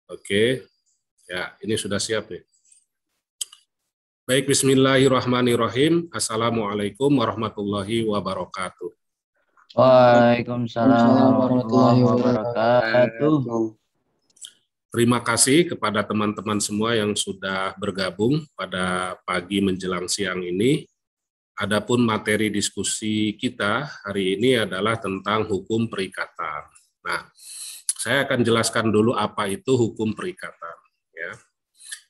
Oke, ya ini sudah siap ya. Baik, bismillahirrahmanirrahim. Assalamualaikum warahmatullahi wabarakatuh. Waalaikumsalam Warahmatullahi warahmatullahi wabarakatuh. wabarakatuh. Terima kasih kepada teman-teman semua yang sudah bergabung pada pagi menjelang siang ini. Adapun materi diskusi kita hari ini adalah tentang hukum perikatan. Nah, saya akan jelaskan dulu apa itu hukum perikatan. Ya.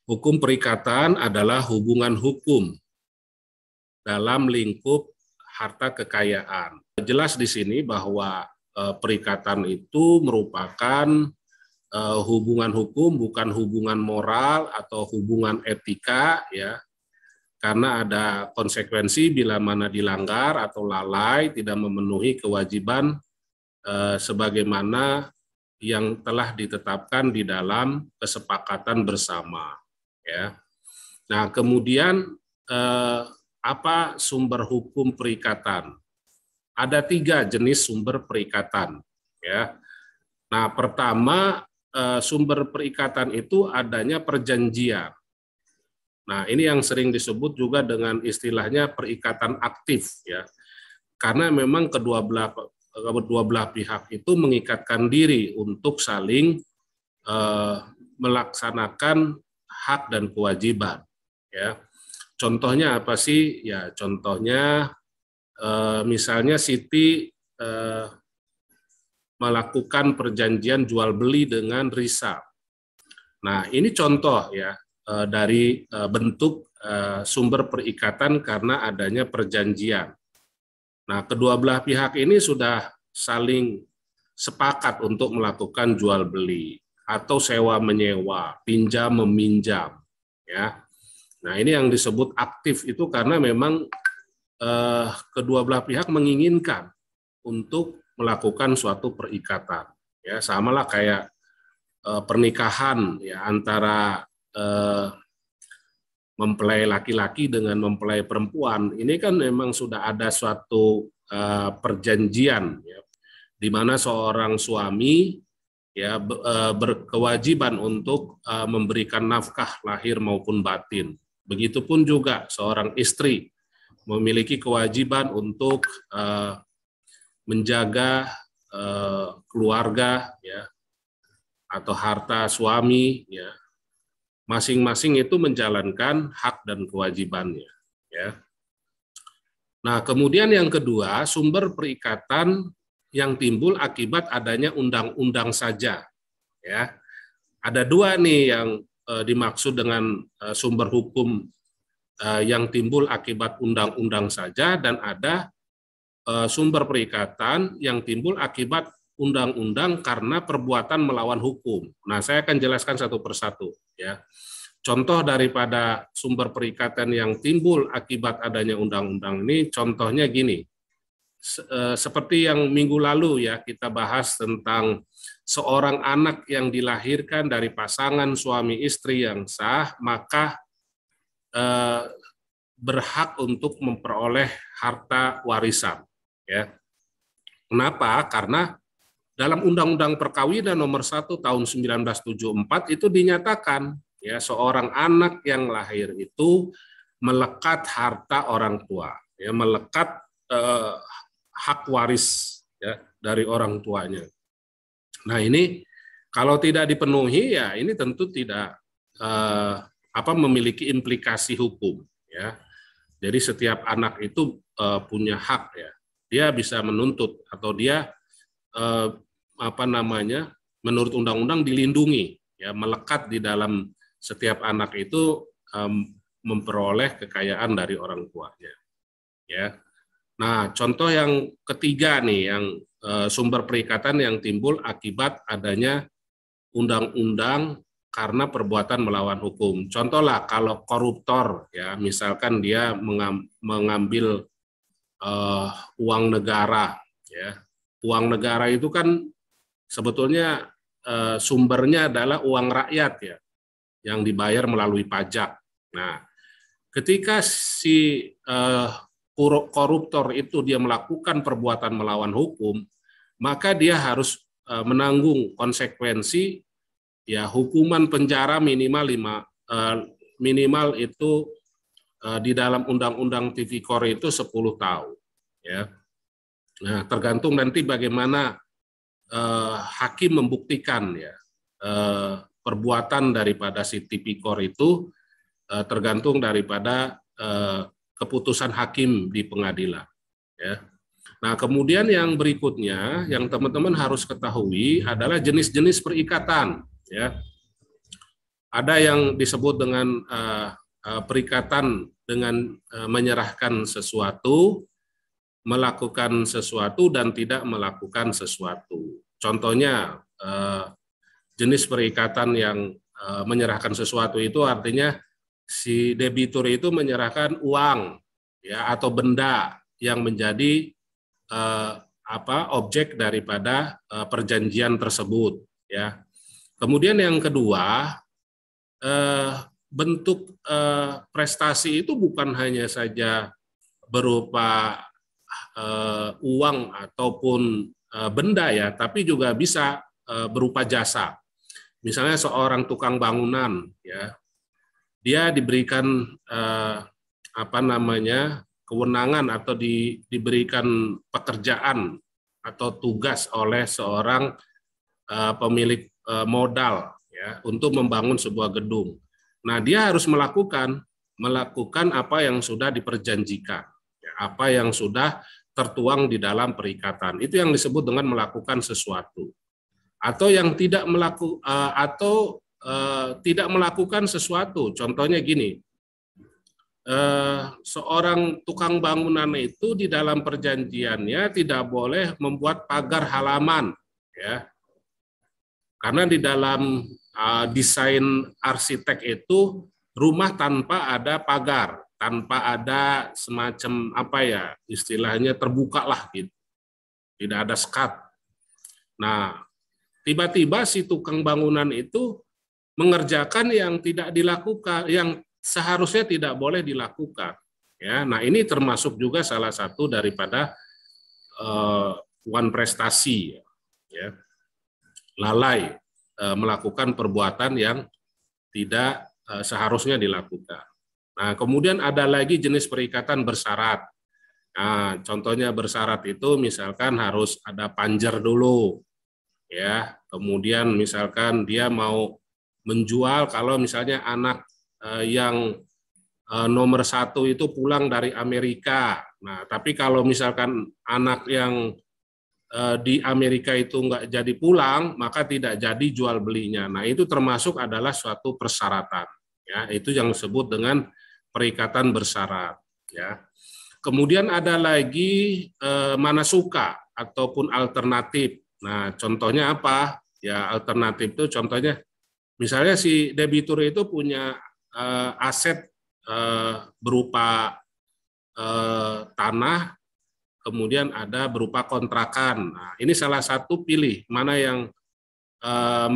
Hukum perikatan adalah hubungan hukum dalam lingkup harta kekayaan. Jelas di sini bahwa perikatan itu merupakan hubungan hukum, bukan hubungan moral atau hubungan etika, ya, karena ada konsekuensi bila mana dilanggar atau lalai tidak memenuhi kewajiban sebagaimana yang telah ditetapkan di dalam kesepakatan bersama. Ya. Nah, kemudian apa sumber hukum perikatan? Ada 3 jenis sumber perikatan. Ya. Nah, pertama sumber perikatan itu adanya perjanjian. Nah, ini yang sering disebut juga dengan istilahnya perikatan aktif, ya. Karena memang kedua belah pihak itu mengikatkan diri untuk saling melaksanakan hak dan kewajiban, ya. Contohnya apa sih? Ya, contohnya misalnya Siti melakukan perjanjian jual beli dengan Risa. Nah, ini contoh ya dari bentuk sumber perikatan karena adanya perjanjian. Nah, kedua belah pihak ini sudah saling sepakat untuk melakukan jual beli atau sewa menyewa, pinjam meminjam, ya. Nah, ini yang disebut aktif itu karena memang kedua belah pihak menginginkan untuk melakukan suatu perikatan, ya, samalah kayak pernikahan ya antara mempelai laki-laki dengan mempelai perempuan. Ini kan memang sudah ada suatu perjanjian, ya, di mana seorang suami ya berkewajiban untuk memberikan nafkah lahir maupun batin. Begitupun juga seorang istri memiliki kewajiban untuk menjaga keluarga, ya, atau harta suami, ya. Masing-masing itu menjalankan hak dan kewajibannya, ya. Nah, kemudian yang kedua, sumber perikatan yang timbul akibat adanya undang-undang saja, ya. Ada 2 nih yang dimaksud dengan sumber hukum yang timbul akibat undang-undang saja, dan ada sumber perikatan yang timbul akibat undang-undang karena perbuatan melawan hukum. Nah, saya akan jelaskan satu persatu, ya. Contoh daripada sumber perikatan yang timbul akibat adanya undang-undang ini, contohnya gini. Seperti yang minggu lalu ya kita bahas tentang seorang anak yang dilahirkan dari pasangan suami istri yang sah, maka berhak untuk memperoleh harta warisan. Ya. Kenapa? Karena dalam Undang-Undang Perkawinan nomor 1 tahun 1974 itu dinyatakan ya seorang anak yang lahir itu melekat harta orang tua, ya, melekat hak waris ya dari orang tuanya. Nah, ini kalau tidak dipenuhi ya ini tentu tidak memiliki implikasi hukum, ya. Jadi setiap anak itu punya hak, ya. Dia bisa menuntut atau dia menurut undang-undang dilindungi, ya, melekat di dalam setiap anak itu memperoleh kekayaan dari orang tuanya, ya. Nah, contoh yang ketiga nih yang sumber perikatan yang timbul akibat adanya undang-undang karena perbuatan melawan hukum. Contohlah kalau koruptor, ya, misalkan dia mengambil uang negara, ya. Uang negara itu kan sebetulnya sumbernya adalah uang rakyat, ya, yang dibayar melalui pajak. Nah, ketika si koruptor itu dia melakukan perbuatan melawan hukum, maka dia harus menanggung konsekuensi ya hukuman penjara minimal itu di dalam undang-undang tipikor itu 10 tahun, ya. Nah, tergantung nanti bagaimana hakim membuktikan, ya, perbuatan daripada si tipikor itu, tergantung daripada keputusan hakim di pengadilan, ya. Nah, kemudian yang berikutnya yang teman-teman harus ketahui adalah jenis-jenis perikatan, ya. Ada yang disebut dengan perikatan dengan menyerahkan sesuatu, melakukan sesuatu, dan tidak melakukan sesuatu. Contohnya, jenis perikatan yang menyerahkan sesuatu itu artinya si debitur itu menyerahkan uang, ya, atau benda yang menjadi objek daripada perjanjian tersebut, ya. Kemudian yang kedua, bentuk prestasi itu bukan hanya saja berupa uang ataupun benda, ya, tapi juga bisa berupa jasa. Misalnya seorang tukang bangunan, ya, dia diberikan kewenangan atau diberikan pekerjaan atau tugas oleh seorang pemilik modal, ya, untuk membangun sebuah gedung. Nah, dia harus melakukan apa yang sudah diperjanjikan, ya, apa yang sudah tertuang di dalam perikatan. Itu yang disebut dengan melakukan sesuatu. Atau yang tidak melakukan sesuatu. Contohnya gini, seorang tukang bangunan itu di dalam perjanjiannya tidak boleh membuat pagar halaman, ya, karena di dalam desain arsitek itu rumah tanpa ada pagar, tanpa ada semacam istilahnya terbuka lah gitu, tidak ada sekat. Nah, tiba-tiba si tukang bangunan itu mengerjakan yang tidak dilakukan, yang seharusnya tidak boleh dilakukan, ya. Nah, ini termasuk juga salah satu daripada wan prestasi, ya, lalai melakukan perbuatan yang tidak seharusnya dilakukan. Nah, kemudian ada lagi jenis perikatan bersyarat. Nah, contohnya bersyarat itu misalkan harus ada panjer dulu, ya. Kemudian misalkan dia mau menjual, kalau misalnya anak yang nomor 1 itu pulang dari Amerika. Nah, tapi kalau misalkan anak yang di Amerika itu nggak jadi pulang, maka tidak jadi jual belinya. Nah, itu termasuk adalah suatu persyaratan, ya. Itu yang disebut dengan perikatan bersyarat, ya. Kemudian ada lagi manasuka ataupun alternatif. Nah, contohnya apa? Ya, alternatif itu contohnya misalnya si debitur itu punya aset berupa tanah, kemudian ada berupa kontrakan. Nah, ini salah satu pilih mana yang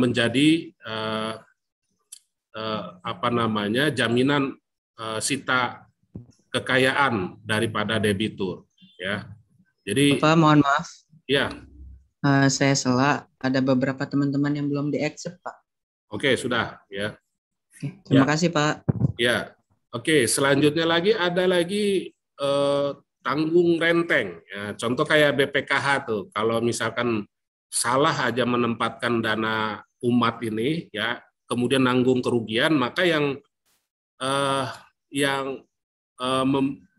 menjadi jaminan sita kekayaan daripada debitur, ya. Jadi, Bapak, mohon maaf, ya, saya ada beberapa teman-teman yang belum di-accept, Pak. Oke, sudah, ya. Oke, terima kasih, Pak. Ya, oke. Selanjutnya ada lagi tanggung renteng. Ya, contoh kayak BPKH tuh, kalau misalkan salah aja menempatkan dana umat ini, ya, kemudian nanggung kerugian, maka yang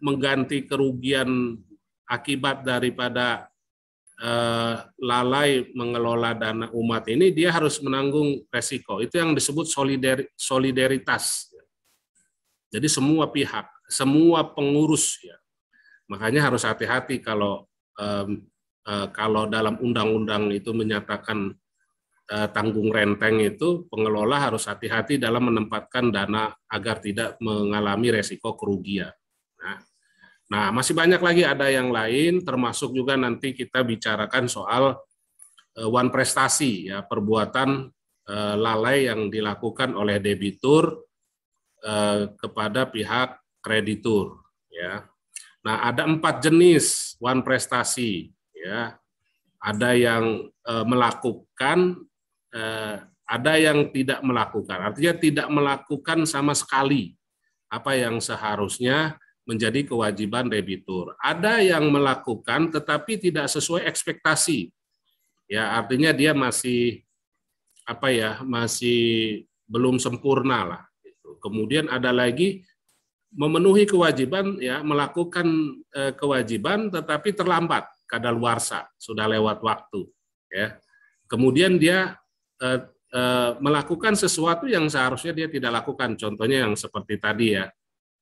mengganti kerugian akibat daripada lalai mengelola dana umat ini, dia harus menanggung resiko. Itu yang disebut solidaritas. Jadi semua pihak, semua pengurus, ya. Makanya harus hati-hati kalau dalam undang-undang itu menyatakan tanggung renteng, itu pengelola harus hati-hati dalam menempatkan dana agar tidak mengalami resiko kerugian. Nah, masih banyak lagi ada yang lain, termasuk juga nanti kita bicarakan soal wan prestasi, ya, perbuatan lalai yang dilakukan oleh debitur kepada pihak kreditur, ya. Nah, ada 4 jenis wan prestasi, ya. Ada yang melakukan, ada yang tidak melakukan. Artinya tidak melakukan sama sekali apa yang seharusnya menjadi kewajiban debitur. Ada yang melakukan tetapi tidak sesuai ekspektasi. Ya, artinya dia masih masih belum sempurna lah. Kemudian ada lagi memenuhi kewajiban, ya, melakukan kewajiban tetapi terlambat, kadaluarsa, sudah lewat waktu, ya. Kemudian dia melakukan sesuatu yang seharusnya dia tidak lakukan. Contohnya yang seperti tadi, ya,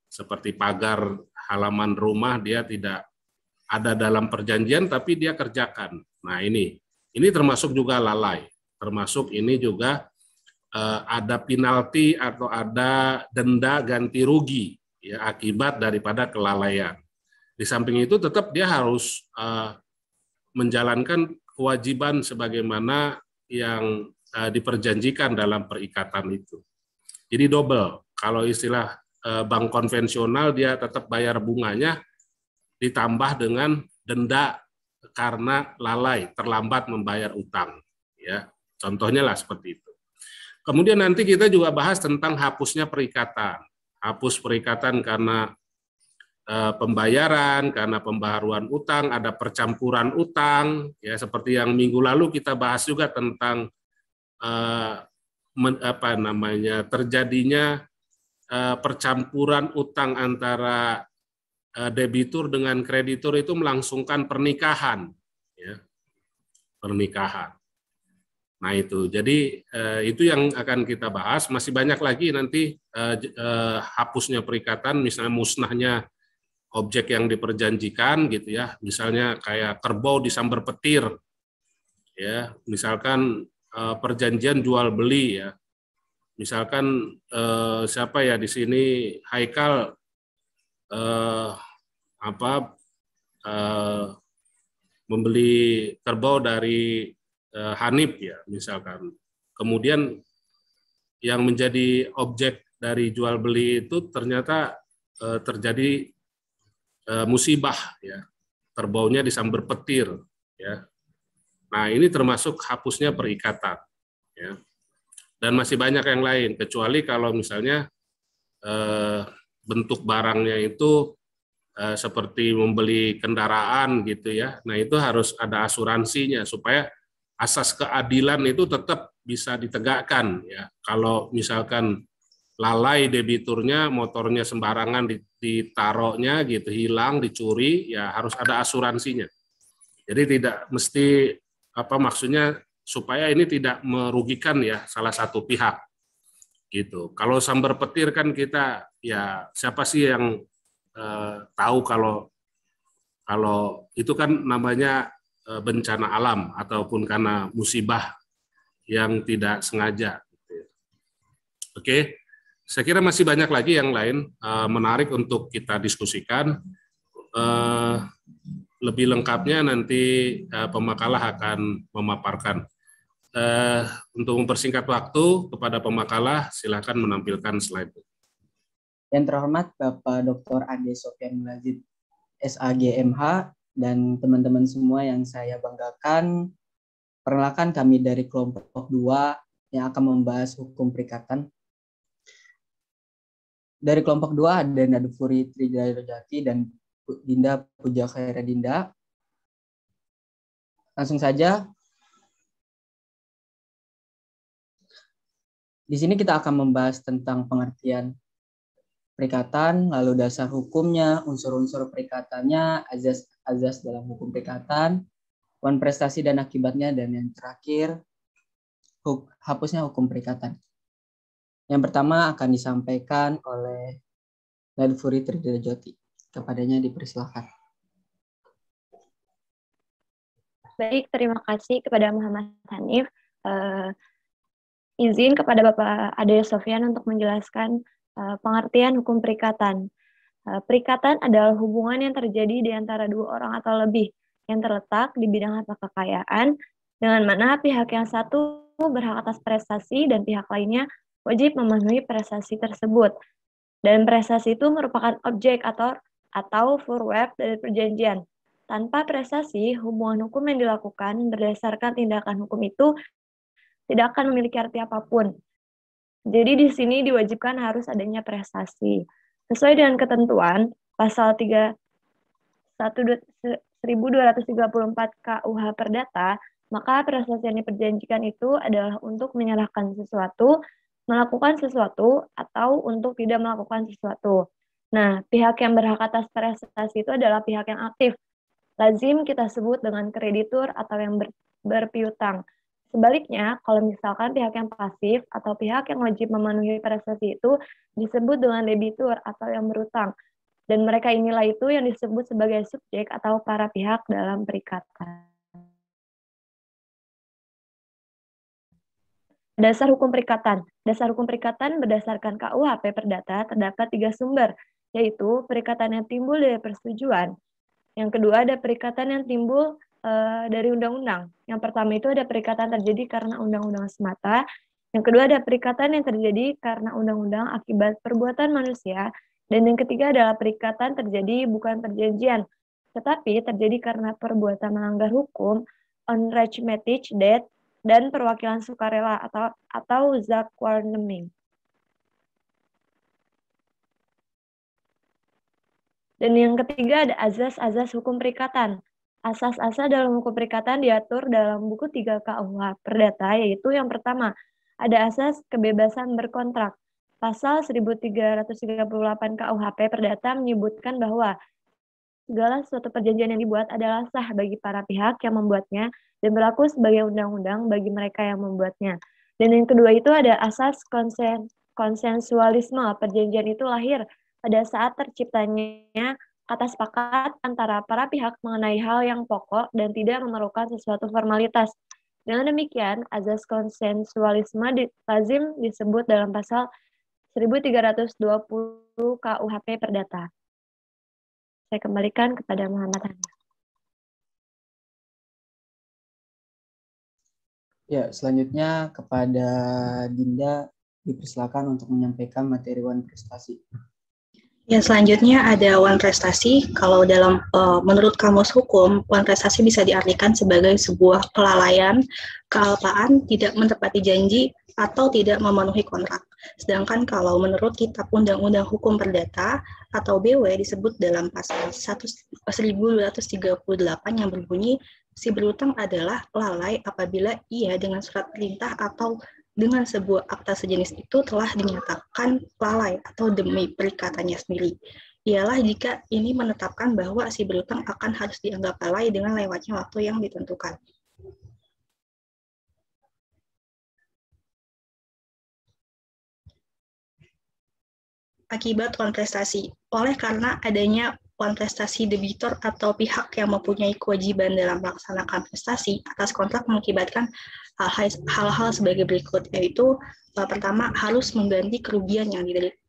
seperti pagar halaman rumah dia tidak ada dalam perjanjian tapi dia kerjakan. Nah, ini termasuk juga lalai. Termasuk ini juga ada penalti atau ada denda ganti rugi, ya, akibat daripada kelalaian. Di samping itu tetap dia harus menjalankan kewajiban sebagaimana yang diperjanjikan dalam perikatan itu. Jadi double. Kalau istilah bank konvensional dia tetap bayar bunganya ditambah dengan denda karena lalai, terlambat membayar utang, ya. Contohnya lah seperti itu. Kemudian nanti kita juga bahas tentang hapusnya perikatan. Hapus perikatan karena pembayaran, karena pembaharuan utang, ada percampuran utang, ya, seperti yang minggu lalu kita bahas juga tentang terjadinya percampuran utang antara debitur dengan kreditur itu melangsungkan pernikahan, ya, pernikahan. Nah, itu jadi itu yang akan kita bahas. Masih banyak lagi nanti hapusnya perikatan, misalnya musnahnya objek yang diperjanjikan, gitu ya. Misalnya kayak kerbau disambar petir, ya. Misalkan perjanjian jual beli, ya. Misalkan siapa ya di sini Haikal membeli kerbau dari Hanif, ya, misalkan. Kemudian yang menjadi objek dari jual beli itu ternyata terjadi musibah, ya, kerbaunya disambar petir, ya. Nah, ini termasuk hapusnya perikatan, ya. Dan masih banyak yang lain, kecuali kalau misalnya bentuk barangnya itu seperti membeli kendaraan, gitu ya. Nah, itu harus ada asuransinya supaya asas keadilan itu tetap bisa ditegakkan, ya. Kalau misalkan lalai debiturnya, motornya sembarangan ditaruhnya, gitu, hilang, dicuri, ya harus ada asuransinya. Jadi tidak mesti maksudnya supaya ini tidak merugikan, ya, salah satu pihak, gitu. Kalau sambar petir kan kita, ya, siapa sih yang tahu kalau itu kan namanya bencana alam ataupun karena musibah yang tidak sengaja. Oke, saya kira masih banyak lagi yang lain menarik untuk kita diskusikan. Lebih lengkapnya nanti pemakalah akan memaparkan. Untuk mempersingkat waktu kepada pemakalah, silakan menampilkan slide. Yang terhormat Bapak Dr. Ade Sofyan Mulazid, SAGMH, dan teman-teman semua yang saya banggakan, perkenalkan kami dari kelompok 2 yang akan membahas hukum perikatan. Dari kelompok 2 ada Nadufuri Trijayarojati dan Dinda Puja Khaira Dinda. Langsung saja. Di sini kita akan membahas tentang pengertian perikatan, lalu dasar hukumnya, unsur-unsur perikatannya, azas dalam hukum perikatan, poin prestasi dan akibatnya, dan yang terakhir, hapusnya hukum perikatan. Yang pertama akan disampaikan oleh Nadufuri Trijayarojati. Kepadanya dipersilakan. Baik, terima kasih kepada Muhammad Hanif. Izin kepada Bapak Ade Sofyan untuk menjelaskan pengertian hukum perikatan. Perikatan adalah hubungan yang terjadi di antara dua orang atau lebih yang terletak di bidang harta kekayaan, dengan mana pihak yang satu berhak atas prestasi dan pihak lainnya wajib memenuhi prestasi tersebut. Dan prestasi itu merupakan objek atau verb dari perjanjian. Tanpa prestasi, hubungan hukum yang dilakukan berdasarkan tindakan hukum itu tidak akan memiliki arti apapun. Jadi di sini diwajibkan harus adanya prestasi. Sesuai dengan ketentuan pasal 1234 KUH Perdata, maka prestasi yang diperjanjikan itu adalah untuk menyerahkan sesuatu, melakukan sesuatu, atau untuk tidak melakukan sesuatu. Nah, pihak yang berhak atas prestasi itu adalah pihak yang aktif. Lazim kita sebut dengan kreditur atau yang berpiutang. Sebaliknya, kalau misalkan pihak yang pasif atau pihak yang wajib memenuhi prestasi itu disebut dengan debitur atau yang berutang. Dan mereka inilah itu yang disebut sebagai subjek atau para pihak dalam perikatan. Dasar hukum perikatan. Dasar hukum perikatan berdasarkan KUHP Perdata terdapat 3 sumber, yaitu perikatan yang timbul dari persetujuan. Yang kedua ada perikatan yang timbul dari undang-undang. Yang pertama itu ada perikatan terjadi karena undang-undang semata. Yang kedua ada perikatan yang terjadi karena undang-undang akibat perbuatan manusia. Dan yang ketiga adalah perikatan terjadi bukan perjanjian, tetapi terjadi karena perbuatan melanggar hukum, onrechtmatig deed, dan perwakilan sukarela atau zakwaarneming. Dan yang ketiga ada azas-azas hukum perikatan. Asas-asas dalam hukum perikatan diatur dalam buku 3 KUH Perdata, yaitu yang pertama, ada asas kebebasan berkontrak. Pasal 1338 KUHP Perdata menyebutkan bahwa segala suatu perjanjian yang dibuat adalah sah bagi para pihak yang membuatnya dan berlaku sebagai undang-undang bagi mereka yang membuatnya. Dan yang kedua itu ada asas konsensualisme. Perjanjian itu lahir pada saat terciptanya kata sepakat antara para pihak mengenai hal yang pokok dan tidak memerlukan sesuatu formalitas. Dengan demikian, azas konsensualisme lazim disebut dalam pasal 1320 KUHP Perdata. Saya kembalikan kepada Muhammad Hana. Ya, selanjutnya kepada Dinda dipersilakan untuk menyampaikan materi wan prestasi. Ya, selanjutnya ada wan prestasi. Kalau dalam menurut Kamus Hukum, wan prestasi bisa diartikan sebagai sebuah kelalaian, kealpaan, tidak menepati janji, atau tidak memenuhi kontrak. Sedangkan kalau menurut Kitab Undang-Undang Hukum Perdata atau BW disebut dalam pasal 1238 yang berbunyi, si berutang adalah lalai apabila ia dengan surat perintah atau dengan sebuah akta sejenis itu telah dinyatakan lalai atau demi perikatannya sendiri. Ialah jika ini menetapkan bahwa si berutang akan harus dianggap lalai dengan lewatnya waktu yang ditentukan. Akibat wan prestasi. Oleh karena adanya wan prestasi debitor atau pihak yang mempunyai kewajiban dalam melaksanakan prestasi atas kontrak mengakibatkan hal-hal sebagai berikut, yaitu pertama harus mengganti kerugian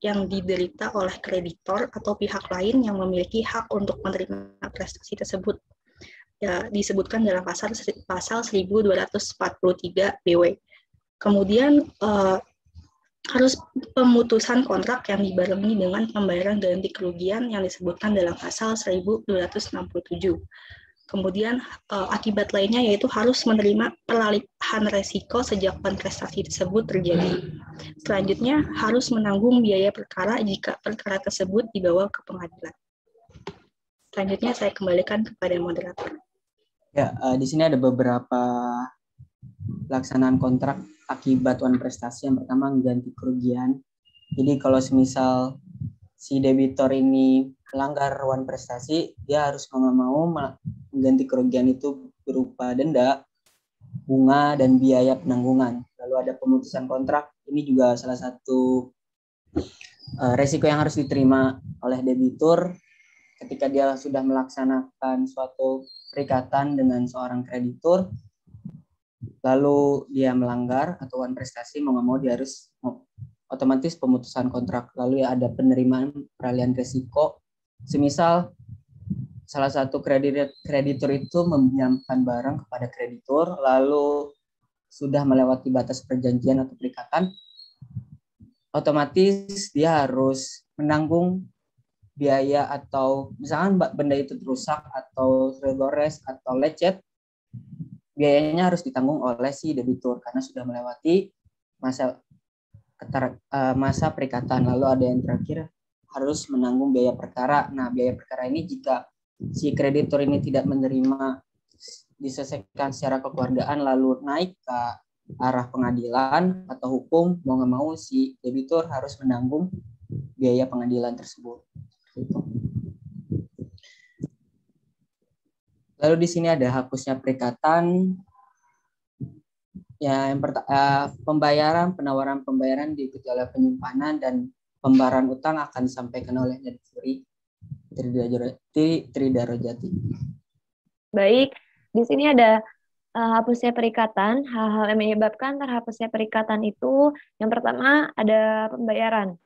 yang diderita oleh kreditor atau pihak lain yang memiliki hak untuk menerima prestasi tersebut. Ya, disebutkan dalam pasal 1243 BW. Kemudian harus pemutusan kontrak yang dibarengi dengan pembayaran ganti kerugian yang disebutkan dalam pasal 1267. Kemudian akibat lainnya yaitu harus menerima peralihan resiko sejak prestasi tersebut terjadi. Selanjutnya harus menanggung biaya perkara jika perkara tersebut dibawa ke pengadilan. Selanjutnya saya kembalikan kepada moderator. Ya, di sini ada beberapa pelaksanaan kontrak akibat wan prestasi. Yang pertama mengganti kerugian. Jadi kalau semisal si debitor ini melanggar wan prestasi, dia harus mau nggak mau mengganti kerugian itu berupa denda, bunga, dan biaya penanggungan. Lalu ada pemutusan kontrak. Ini juga salah satu resiko yang harus diterima oleh debitur ketika dia sudah melaksanakan suatu perikatan dengan seorang kreditur, lalu dia melanggar atau wan prestasi, mau nggak mau dia harus otomatis pemutusan kontrak. Lalu ada penerimaan peralihan risiko. Semisal salah satu kreditur itu meminjamkan barang kepada kreditur, lalu sudah melewati batas perjanjian atau perikatan, otomatis dia harus menanggung biaya atau misalkan benda itu rusak atau tergores atau lecet, biayanya harus ditanggung oleh si debitur karena sudah melewati masa perikatan. Lalu ada yang terakhir, harus menanggung biaya perkara. Nah, biaya perkara ini jika si kreditur ini tidak menerima diselesaikan secara kekeluargaan lalu naik ke arah pengadilan atau hukum, mau nggak mau si debitur harus menanggung biaya pengadilan tersebut. Lalu di sini ada hapusnya perikatan. Ya, yang pembayaran, penawaran pembayaran diikuti oleh penyimpanan dan pembayaran utang akan disampaikan oleh Trida Rojati. Baik, di sini ada hapusnya perikatan. Hal-hal yang menyebabkan terhapusnya perikatan itu, yang pertama ada pembayaran.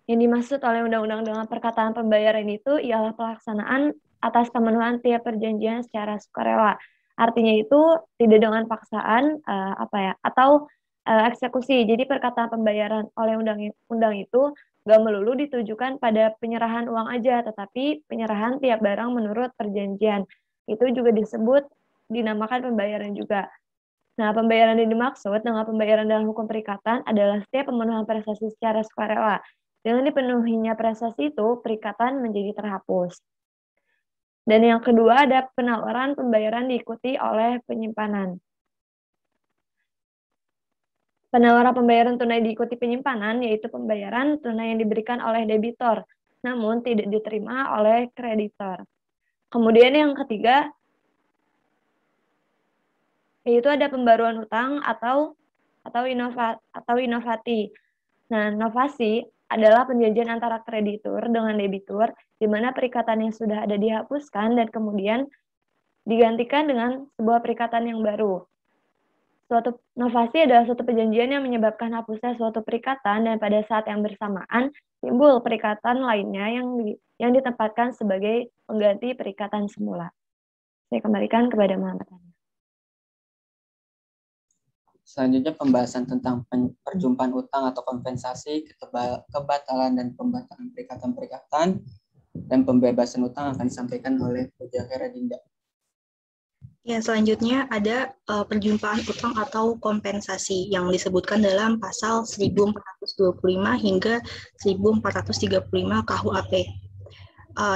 Yang dimaksud oleh undang-undang dengan perkataan pembayaran itu ialah pelaksanaan atas pemenuhan tiap perjanjian secara sukarela. Artinya itu tidak dengan paksaan atau eksekusi. Jadi perkataan pembayaran oleh undang itu nggak melulu ditujukan pada penyerahan uang aja, tetapi penyerahan tiap barang menurut perjanjian. Itu juga dinamakan pembayaran juga. Nah, pembayaran yang dimaksud dengan pembayaran dalam hukum perikatan adalah setiap pemenuhan prestasi secara sukarela. Dengan dipenuhinya prestasi itu, perikatan menjadi terhapus. Dan yang kedua ada penawaran pembayaran diikuti oleh penyimpanan. Penawaran pembayaran tunai diikuti penyimpanan yaitu pembayaran tunai yang diberikan oleh debitor, namun tidak diterima oleh kreditor. Kemudian yang ketiga yaitu ada pembaruan utang atau inovasi. Nah, inovasi adalah perjanjian antara kreditur dengan debitur, di mana perikatan yang sudah ada dihapuskan dan kemudian digantikan dengan sebuah perikatan yang baru. Suatu inovasi adalah suatu perjanjian yang menyebabkan hapusnya suatu perikatan dan pada saat yang bersamaan timbul perikatan lainnya yang ditempatkan sebagai pengganti perikatan semula. Saya kembalikan kepada Muhammad Hanif. Selanjutnya pembahasan tentang perjumpaan utang atau kompensasi, kebatalan dan pembatalan perikatan dan pembebasan utang akan disampaikan oleh Bu Zahira Dinda. Ya, selanjutnya ada perjumpaan utang atau kompensasi yang disebutkan dalam pasal 1425 hingga 1435 KUHP.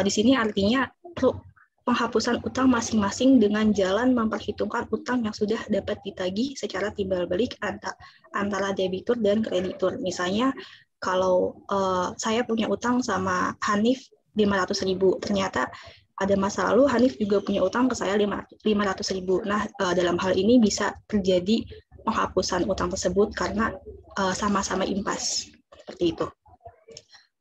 Di sini artinya penghapusan utang masing-masing dengan jalan memperhitungkan utang yang sudah dapat ditagih secara timbal balik antara debitur dan kreditur. Misalnya kalau saya punya utang sama Hanif 500.000, ternyata ada masa lalu Hanif juga punya utang ke saya 500.000. Nah, dalam hal ini bisa terjadi penghapusan utang tersebut karena sama-sama impas. Seperti itu.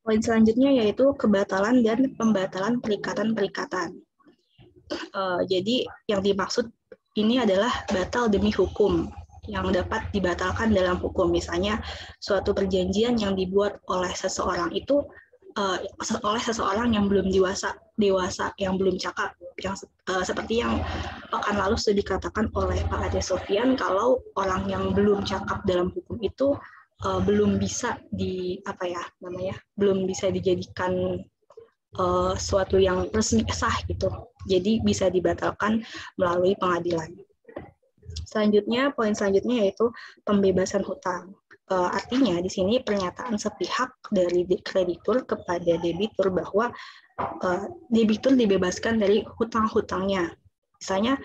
Poin selanjutnya yaitu kebatalan dan pembatalan perikatan-perikatan. Jadi yang dimaksud ini adalah batal demi hukum yang dapat dibatalkan dalam hukum. Misalnya suatu perjanjian yang dibuat oleh seseorang itu oleh seseorang yang belum dewasa yang belum cakap, yang seperti yang pekan lalu sudah dikatakan oleh Pak Ade Sofyan, kalau orang yang belum cakap dalam hukum itu belum bisa belum bisa dijadikan suatu yang resmi sah gitu. Jadi bisa dibatalkan melalui pengadilan. Selanjutnya, poin selanjutnya yaitu pembebasan hutang. Artinya di sini pernyataan sepihak dari kreditur kepada debitur bahwa debitur dibebaskan dari hutang-hutangnya. Misalnya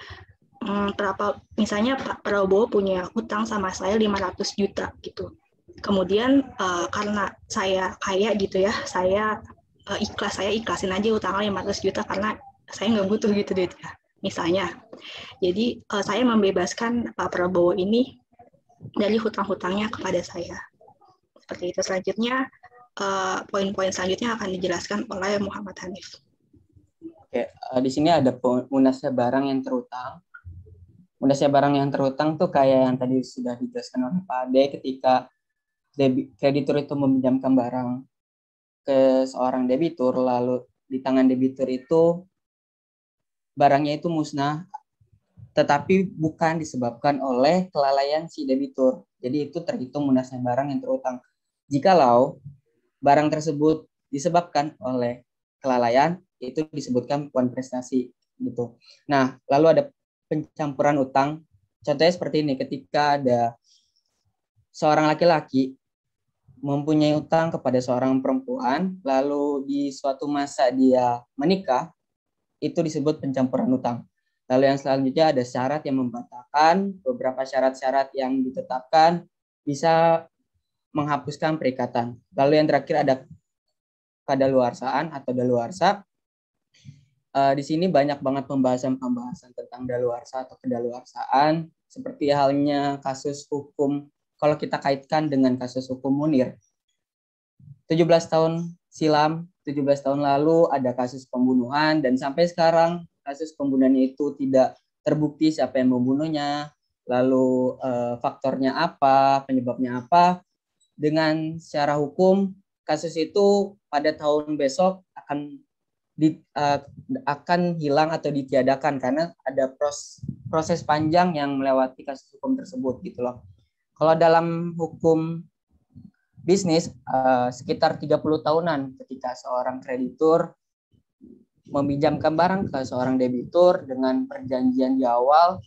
Pak Prabowo punya hutang sama saya 500 juta gitu. Kemudian karena saya kaya gitu ya, saya ikhlasin aja hutangnya 500 juta karena saya nggak butuh gitu duitnya. Misalnya, jadi saya membebaskan Pak Prabowo ini dari hutang-hutangnya kepada saya. Seperti itu. Selanjutnya, poin-poin selanjutnya akan dijelaskan oleh Muhammad Hanif. Oke, di sini ada munasnya barang yang terutang. Munasnya barang yang terutang tuh kayak yang tadi sudah dijelaskan oleh Pak Ade, ketika kreditur itu meminjamkan barang ke seorang debitur, lalu di tangan debitur itu barangnya itu musnah, tetapi bukan disebabkan oleh kelalaian si debitur. Jadi itu terhitung munasnya barang yang terutang. Jikalau barang tersebut disebabkan oleh kelalaian, itu disebutkan puan prestasi gitu. Nah, lalu ada pencampuran utang. Contohnya seperti ini, ketika ada seorang laki-laki mempunyai utang kepada seorang perempuan, lalu di suatu masa dia menikah, itu disebut pencampuran utang. Lalu yang selanjutnya ada syarat yang membatalkan, beberapa syarat-syarat yang ditetapkan bisa menghapuskan perikatan. Lalu yang terakhir ada kadaluarsaan atau daluarsa. Di sini banyak banget pembahasan-pembahasan tentang daluarsa atau kedaluarsaan, seperti halnya kasus hukum, kalau kita kaitkan dengan kasus hukum Munir. 17 tahun silam, 17 tahun lalu ada kasus pembunuhan, dan sampai sekarang kasus pembunuhan itu tidak terbukti siapa yang membunuhnya, lalu faktornya apa, penyebabnya apa. Dengan secara hukum, kasus itu pada tahun besok akan hilang atau ditiadakan karena ada proses panjang yang melewati kasus hukum tersebut gitu loh. Kalau dalam hukum bisnis sekitar 30 tahunan ketika seorang kreditur meminjamkan barang ke seorang debitur dengan perjanjian di awal,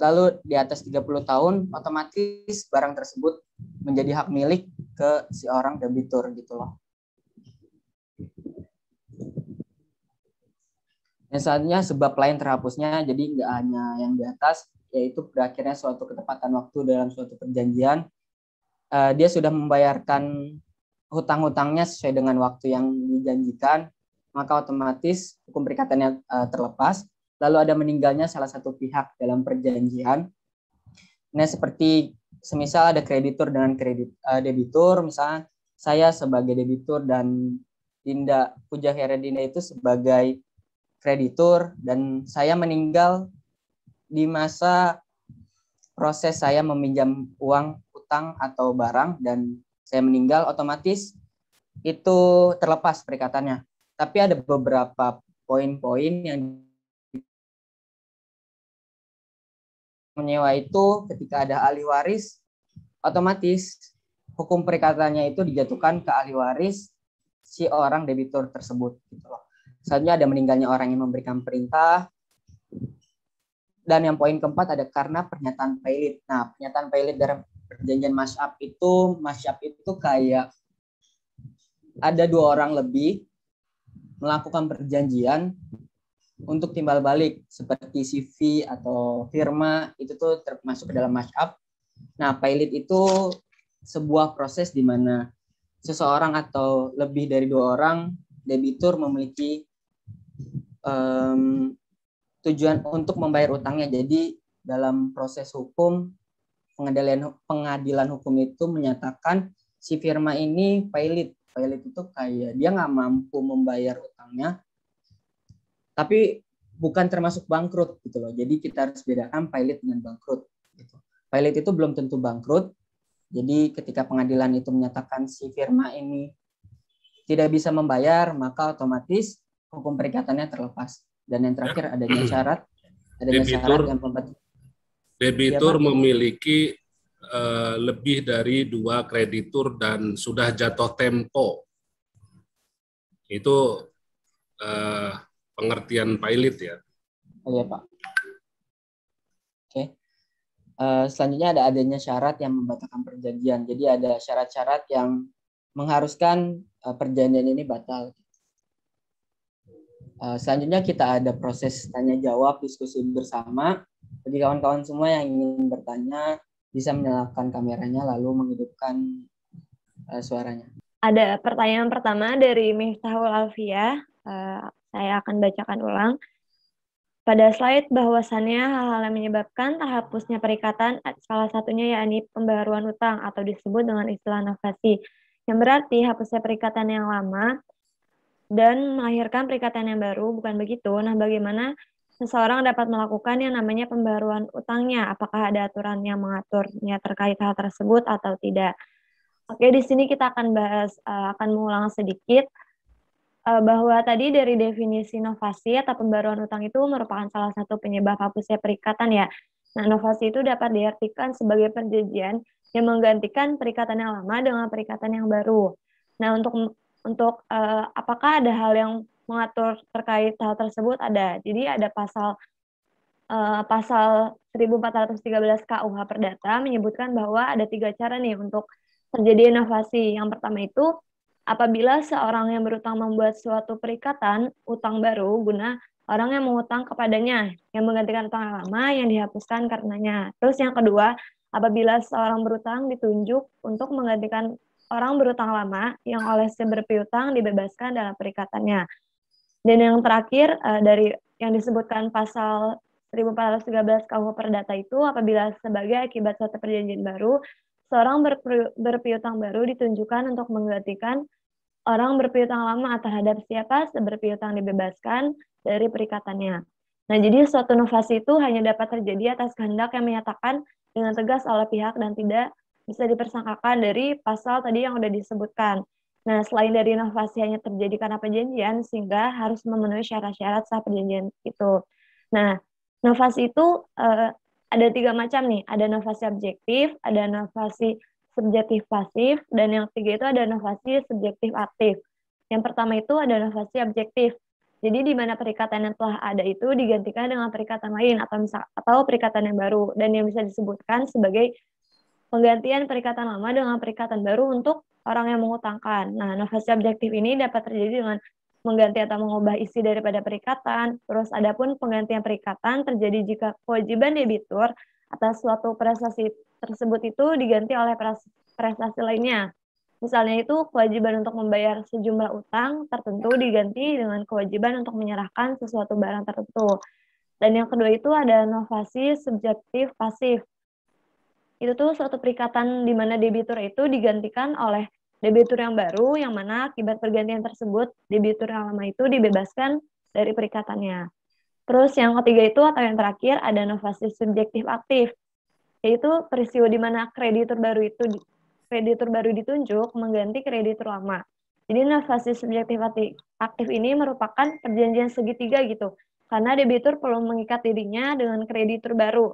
lalu di atas 30 tahun otomatis barang tersebut menjadi hak milik ke si orang debitur gitu loh. Yang selanjutnya sebab lain terhapusnya, jadi nggak hanya yang di atas, yaitu berakhirnya suatu ketepatan waktu dalam suatu perjanjian. Dia sudah membayarkan hutang-hutangnya sesuai dengan waktu yang dijanjikan, maka otomatis hukum perikatannya terlepas. Lalu ada meninggalnya salah satu pihak dalam perjanjian. Nah, seperti semisal ada kreditur dengan debitur, misalnya saya sebagai debitur dan Dinda Puja Heredinda itu sebagai kreditur, dan saya meninggal di masa proses saya meminjam uang, utang atau barang, dan saya meninggal, otomatis itu terlepas perikatannya. Tapi ada beberapa poin-poin yang menyewa itu ketika ada ahli waris, otomatis hukum perikatannya itu dijatuhkan ke ahli waris si orang debitur tersebut gitu loh. Selanjutnya ada meninggalnya orang yang memberikan perintah. Dan yang poin keempat ada karena pernyataan pailit. Nah, pernyataan pailit dalam perjanjian masy'ab itu kayak ada dua orang lebih melakukan perjanjian untuk timbal balik seperti CV atau firma, itu tuh termasuk ke dalam masy'ab. Nah, pailit itu sebuah proses di mana seseorang atau lebih dari dua orang debitur memiliki tujuan untuk membayar utangnya. Jadi dalam proses hukum, pengadilan hukum itu menyatakan si firma ini pailit. Pailit itu kayak dia nggak mampu membayar utangnya, tapi bukan termasuk bangkrut gitu loh. Jadi kita harus bedakan pailit dengan bangkrut. Gitu. Pailit itu belum tentu bangkrut. Jadi ketika pengadilan itu menyatakan si firma ini tidak bisa membayar, maka otomatis hukum perikatannya terlepas. Dan yang terakhir adanya syarat yang debitur memiliki lebih dari dua kreditur dan sudah jatuh tempo. Itu pengertian pailit ya. Oh iya Pak. Oke. Selanjutnya ada adanya syarat yang membatalkan perjanjian. Jadi ada syarat-syarat yang mengharuskan perjanjian ini batal. Selanjutnya kita ada proses tanya jawab, diskusi bersama. Bagi kawan-kawan semua yang ingin bertanya bisa menyalakan kameranya lalu menghidupkan suaranya. Ada pertanyaan pertama dari Miftahul Alfiyah. Saya akan bacakan ulang. Pada slide bahwasannya hal-hal yang menyebabkan terhapusnya perikatan salah satunya yakni pembaruan utang atau disebut dengan istilah novasi, yang berarti hapusnya perikatan yang lama dan melahirkan perikatan yang baru, bukan begitu? Nah, bagaimana seseorang dapat melakukan yang namanya pembaruan utangnya? Apakah ada aturan yang mengaturnya terkait hal tersebut atau tidak? Oke, di sini kita akan bahas, akan mengulang sedikit bahwa tadi dari definisi novasi atau pembaruan utang itu merupakan salah satu penyebab hapusnya perikatan ya. Nah, novasi itu dapat diartikan sebagai perjanjian yang menggantikan perikatan yang lama dengan perikatan yang baru. Nah, untuk apakah ada hal yang mengatur terkait hal tersebut? Ada. Jadi ada pasal pasal 1413 KUH Perdata menyebutkan bahwa ada 3 cara nih untuk terjadi inovasi. Yang pertama itu apabila seorang yang berutang membuat suatu perikatan utang baru guna orang yang mengutang kepadanya yang menggantikan utang lama yang dihapuskan karenanya. Terus yang kedua, apabila seorang berutang ditunjuk untuk menggantikan orang berutang lama yang oleh si berpiutang dibebaskan dalam perikatannya. Dan yang terakhir dari yang disebutkan pasal 1413 KUH Perdata itu apabila sebagai akibat suatu perjanjian baru seorang berpiutang baru ditunjukkan untuk menggantikan orang berpiutang lama terhadap siapa berpiutang dibebaskan dari perikatannya. Nah, jadi suatu inovasi itu hanya dapat terjadi atas kehendak yang menyatakan dengan tegas oleh pihak dan tidak bisa dipersangkakan dari pasal tadi yang sudah disebutkan. Nah, selain dari inovasi hanya terjadi karena perjanjian, sehingga harus memenuhi syarat-syarat sah perjanjian itu. Nah, inovasi itu ada 3 macam nih. Ada inovasi objektif, ada inovasi subjektif pasif, dan yang ketiga itu ada inovasi subjektif aktif. Yang pertama itu ada inovasi objektif. Jadi di mana perikatan yang telah ada itu digantikan dengan perikatan lain atau perikatan yang baru, dan yang bisa disebutkan sebagai penggantian perikatan lama dengan perikatan baru untuk orang yang mengutangkan. Nah, inovasi objektif ini dapat terjadi dengan mengganti atau mengubah isi daripada perikatan. Terus adapun penggantian perikatan terjadi jika kewajiban debitur atas suatu prestasi tersebut itu diganti oleh prestasi lainnya. Misalnya itu kewajiban untuk membayar sejumlah utang tertentu diganti dengan kewajiban untuk menyerahkan sesuatu barang tertentu. Dan yang kedua itu ada inovasi subjektif pasif. Itu tuh suatu perikatan di mana debitur itu digantikan oleh debitur yang baru, yang mana akibat pergantian tersebut, debitur yang lama itu dibebaskan dari perikatannya. Terus yang ketiga itu atau yang terakhir ada inovasi subjektif aktif, yaitu peristiwa di mana kreditur baru ditunjuk mengganti kreditur lama. Jadi inovasi subjektif aktif ini merupakan perjanjian segitiga gitu, karena debitur perlu mengikat dirinya dengan kreditur baru.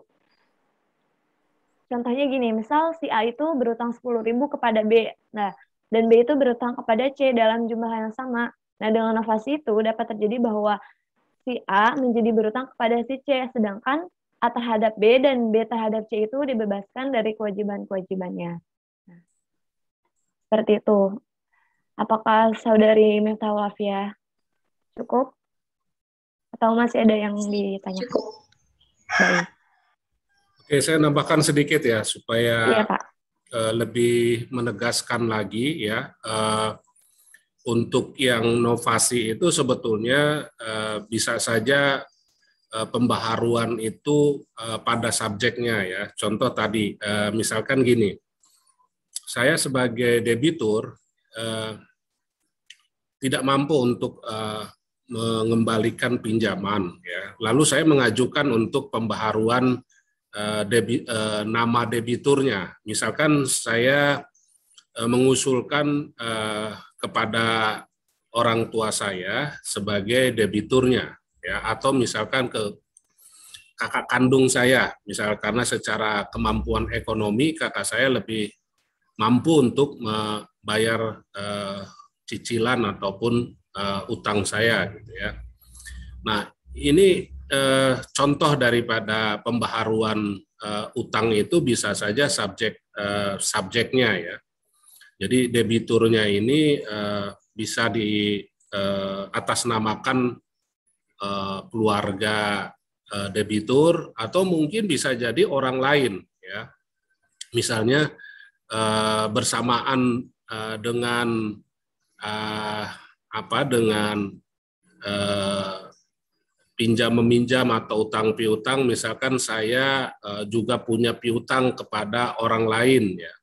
Contohnya gini, misal si A itu berutang 10.000 kepada B, nah, dan B itu berutang kepada C dalam jumlah yang sama. Nah, dengan inovasi itu dapat terjadi bahwa si A menjadi berutang kepada si C, sedangkan A terhadap B dan B terhadap C itu dibebaskan dari kewajiban-kewajibannya. Nah, seperti itu. Apakah Saudari Miftah Wafia cukup? Atau masih ada yang ditanyakan? Cukup. Baik. Oke, saya nambahkan sedikit ya supaya Iya, Pak. lebih menegaskan lagi ya. Untuk yang inovasi itu sebetulnya bisa saja pembaharuan itu pada subjeknya ya. Contoh tadi, misalkan gini, saya sebagai debitur tidak mampu untuk mengembalikan pinjaman ya. Lalu saya mengajukan untuk pembaharuan nama debiturnya. Misalkan saya mengusulkan kepada orang tua saya sebagai debiturnya ya, atau misalkan ke kakak kandung saya, misal karena secara kemampuan ekonomi kakak saya lebih mampu untuk membayar cicilan ataupun utang saya gitu ya. Nah, ini contoh daripada pembaharuan utang itu bisa saja subjeknya ya. Jadi debiturnya ini bisa diatasnamakan keluarga debitur atau mungkin bisa jadi orang lain ya. Misalnya bersamaan dengan pinjam meminjam atau utang piutang, misalkan saya juga punya piutang kepada orang lain ya.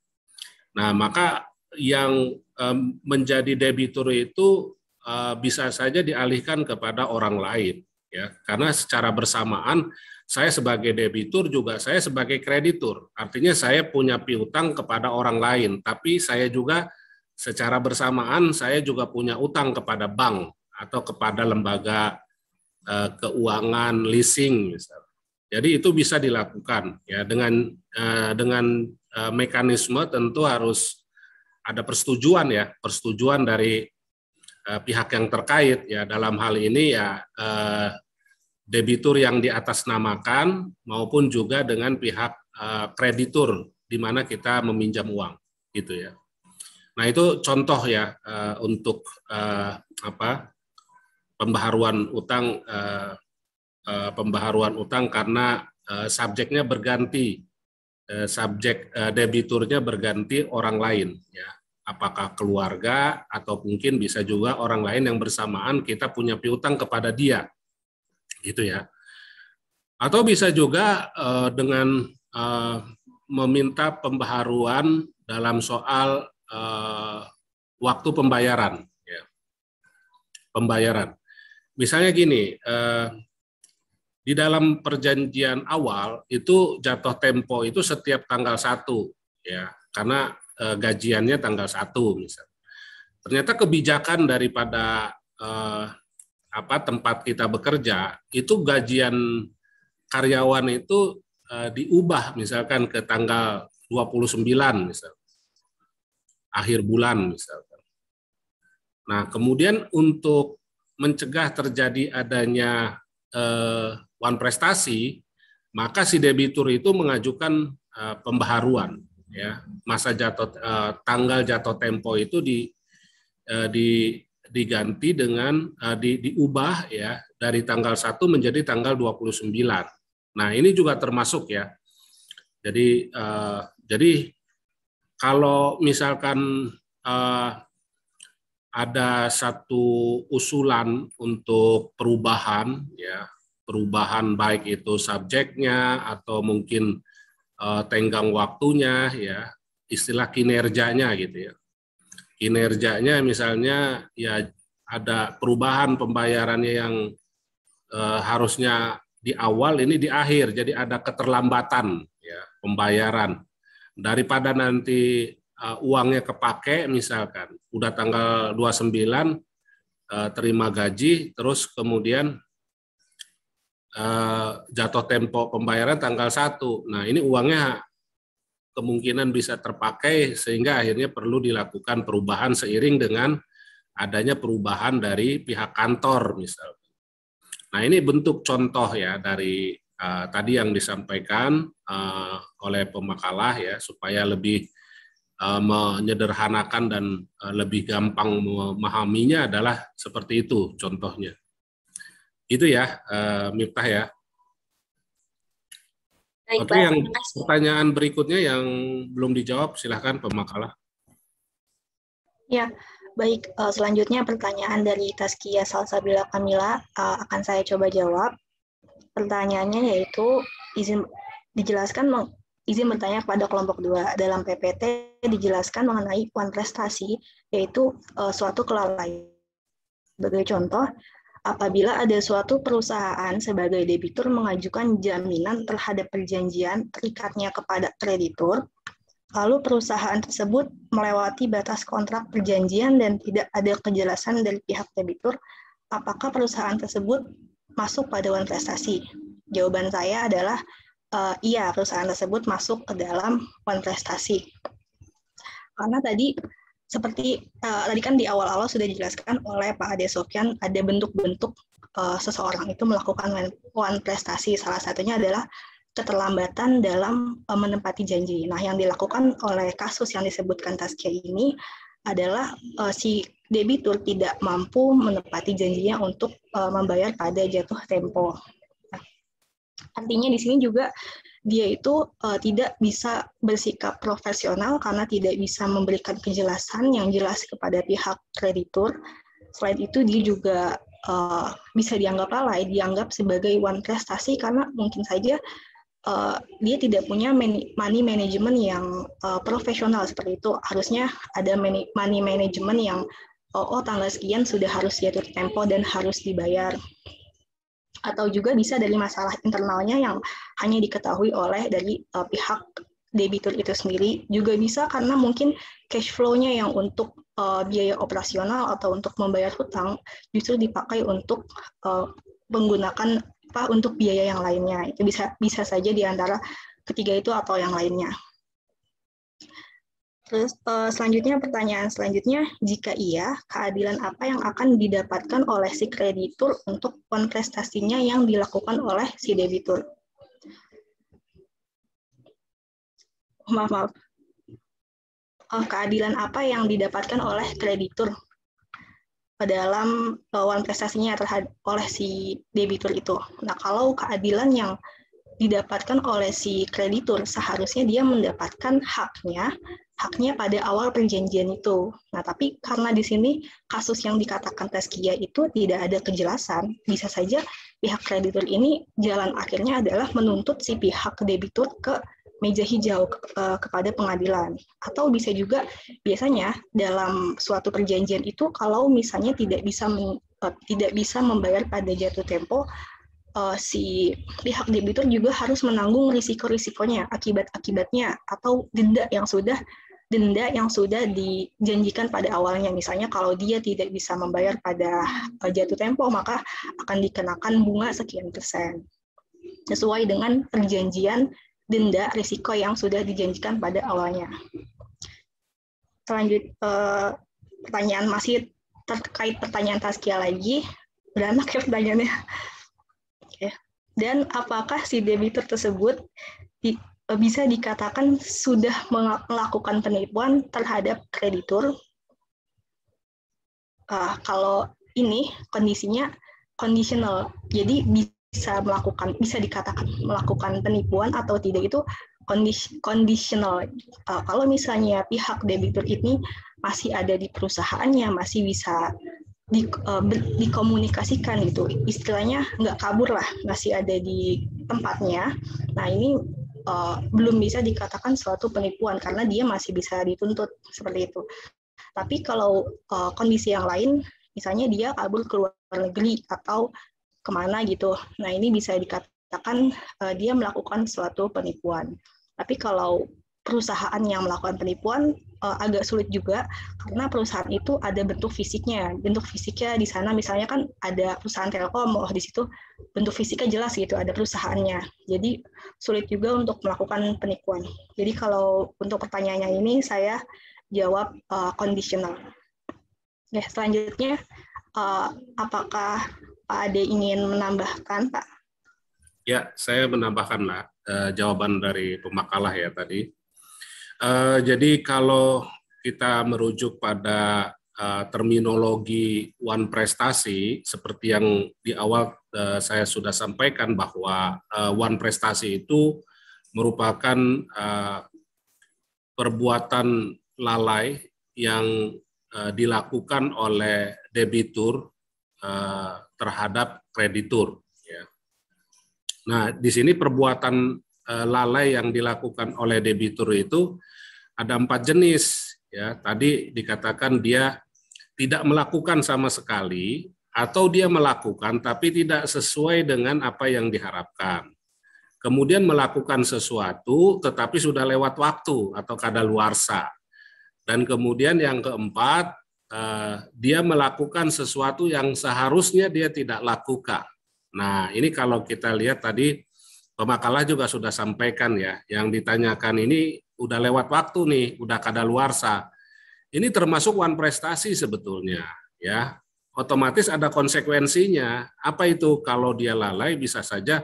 Nah, maka yang menjadi debitur itu bisa saja dialihkan kepada orang lain ya, karena secara bersamaan saya sebagai debitur juga saya sebagai kreditur, artinya saya punya piutang kepada orang lain, tapi saya juga secara bersamaan saya juga punya utang kepada bank atau kepada lembaga keuangan leasing misalnya. Jadi itu bisa dilakukan ya dengan mekanisme tentu harus ada persetujuan dari pihak yang terkait ya, dalam hal ini ya debitur yang diatasnamakan maupun juga dengan pihak kreditur di mana kita meminjam uang, gitu ya. Nah, itu contoh ya untuk pembaharuan utang karena subjeknya berganti, subjek debiturnya berganti orang lain ya. Apakah keluarga atau mungkin bisa juga orang lain yang bersamaan kita punya piutang kepada dia, gitu ya. Atau bisa juga dengan meminta pembaharuan dalam soal waktu pembayaran. Ya. Pembayaran. Misalnya gini, di dalam perjanjian awal itu jatuh tempo itu setiap tanggal 1, ya, karena gajiannya tanggal 1 misalnya. Ternyata kebijakan daripada tempat kita bekerja itu gajian karyawan itu diubah misalkan ke tanggal 29 misalnya, akhir bulan misalkan. Nah, kemudian untuk mencegah terjadi adanya one prestasi, maka si debitur itu mengajukan pembaharuan. Ya, masa tanggal jatuh tempo itu diganti dengan diubah ya dari tanggal 1 menjadi tanggal 29. Nah, ini juga termasuk ya. Jadi kalau misalkan ada satu usulan untuk perubahan ya, perubahan baik itu subjeknya atau mungkin tenggang waktunya ya, istilah kinerjanya gitu ya. Kinerjanya misalnya ya ada perubahan pembayarannya yang harusnya di awal ini di akhir, jadi ada keterlambatan ya pembayaran. Daripada nanti uangnya kepake misalkan udah tanggal 29 terima gaji, terus kemudian jatuh tempo pembayaran tanggal 1. Nah, ini uangnya kemungkinan bisa terpakai sehingga akhirnya perlu dilakukan perubahan seiring dengan adanya perubahan dari pihak kantor misalnya. Nah, ini bentuk contoh ya dari tadi yang disampaikan oleh pemakalah ya, supaya lebih menyederhanakan dan lebih gampang memahaminya adalah seperti itu contohnya. Itu ya, Miftah ya. Baik, Oke, yang pertanyaan berikutnya yang belum dijawab, silahkan pemakalah. Ya, baik. Selanjutnya pertanyaan dari Tazkiyah Salsabila Kamila akan saya coba jawab. Pertanyaannya yaitu izin bertanya kepada kelompok 2. Dalam PPT dijelaskan mengenai puan prestasi, yaitu suatu kelalaian. Sebagai contoh, apabila ada suatu perusahaan sebagai debitur mengajukan jaminan terhadap perjanjian terikatnya kepada kreditur, lalu perusahaan tersebut melewati batas kontrak perjanjian dan tidak ada kejelasan dari pihak debitur, apakah perusahaan tersebut masuk pada wan prestasi? Jawaban saya adalah iya, perusahaan tersebut masuk ke dalam wan prestasi. Karena tadi kan di awal-awal sudah dijelaskan oleh Pak Ade Sofyan, ada bentuk-bentuk seseorang itu melakukan wan prestasi. Salah satunya adalah keterlambatan dalam menepati janji. Nah, yang dilakukan oleh kasus yang disebutkan Tazkiyah ini adalah si debitur tidak mampu menepati janjinya untuk membayar pada jatuh tempo. Nah, artinya di sini juga dia itu tidak bisa bersikap profesional karena tidak bisa memberikan kejelasan yang jelas kepada pihak kreditur. Selain itu dia juga bisa dianggap lalai, dianggap sebagai wan prestasi karena mungkin saja dia tidak punya money management yang profesional seperti itu. Harusnya ada money management yang tanggal sekian sudah harus jatuh tempo dan harus dibayar. Atau juga bisa dari masalah internalnya yang hanya diketahui oleh dari pihak debitur itu sendiri. Juga bisa karena mungkin cash flow-nya yang untuk biaya operasional atau untuk membayar hutang justru dipakai untuk menggunakan untuk biaya yang lainnya. Itu bisa saja di antara ketiga itu atau yang lainnya. Terus selanjutnya pertanyaan selanjutnya, jika iya, keadilan apa yang akan didapatkan oleh si kreditur untuk prestasinya yang dilakukan oleh si debitur? Maaf. Keadilan apa yang didapatkan oleh kreditur dalam prestasinya oleh si debitur itu? Nah, kalau keadilan yang didapatkan oleh si kreditur, seharusnya dia mendapatkan haknya pada awal perjanjian itu. Nah, tapi karena di sini kasus yang dikatakan Tazkiyah itu tidak ada kejelasan, bisa saja pihak kreditur ini jalan akhirnya adalah menuntut si pihak debitur ke meja hijau kepada pengadilan. Atau bisa juga biasanya dalam suatu perjanjian itu kalau misalnya tidak bisa membayar pada jatuh tempo, si pihak debitur juga harus menanggung risiko-risikonya, akibat-akibatnya, atau denda yang sudah dijanjikan pada awalnya. Misalnya kalau dia tidak bisa membayar pada jatuh tempo, maka akan dikenakan bunga sekian persen sesuai dengan perjanjian denda risiko yang sudah dijanjikan pada awalnya. Pertanyaan masih terkait pertanyaan Tazkiyah lagi, beranak ya pertanyaannya. Dan apakah si debitur tersebut bisa dikatakan sudah melakukan penipuan terhadap kreditur? Kalau ini kondisinya conditional, jadi bisa dikatakan melakukan penipuan atau tidak itu conditional. Kalau misalnya pihak debitur ini masih ada di perusahaannya, masih bisa dikomunikasikan gitu, istilahnya nggak kabur lah, masih ada di tempatnya. Nah, ini belum bisa dikatakan suatu penipuan karena dia masih bisa dituntut seperti itu. Tapi kalau kondisi yang lain, misalnya dia kabur ke luar negeri atau kemana gitu, nah ini bisa dikatakan dia melakukan suatu penipuan. Tapi kalau perusahaan yang melakukan penipuan agak sulit juga karena perusahaan itu ada bentuk fisiknya. Bentuk fisiknya di sana misalnya kan ada perusahaan Telkom, di situ bentuk fisiknya jelas gitu, ada perusahaannya. Jadi sulit juga untuk melakukan penipuan. Jadi kalau untuk pertanyaannya ini saya jawab conditional. Ya, selanjutnya apakah Pak Ade ingin menambahkan, Pak? Ya, saya menambahkan jawaban dari pemakalah ya tadi. Jadi kalau kita merujuk pada terminologi one prestasi, seperti yang di awal saya sudah sampaikan bahwa one prestasi itu merupakan perbuatan lalai yang dilakukan oleh debitur terhadap kreditur. Ya. Nah, di sini perbuatan lalai yang dilakukan oleh debitur itu ada 4 jenis. Ya, tadi dikatakan dia tidak melakukan sama sekali atau dia melakukan tapi tidak sesuai dengan apa yang diharapkan. Kemudian melakukan sesuatu tetapi sudah lewat waktu atau kadaluarsa. Dan kemudian yang keempat, dia melakukan sesuatu yang seharusnya dia tidak lakukan. Nah, ini kalau kita lihat tadi pemakalah juga sudah sampaikan ya, yang ditanyakan ini udah lewat waktu nih, udah kadaluarsa. Ini termasuk one prestasi sebetulnya, ya. Otomatis ada konsekuensinya. Apa itu? Kalau dia lalai bisa saja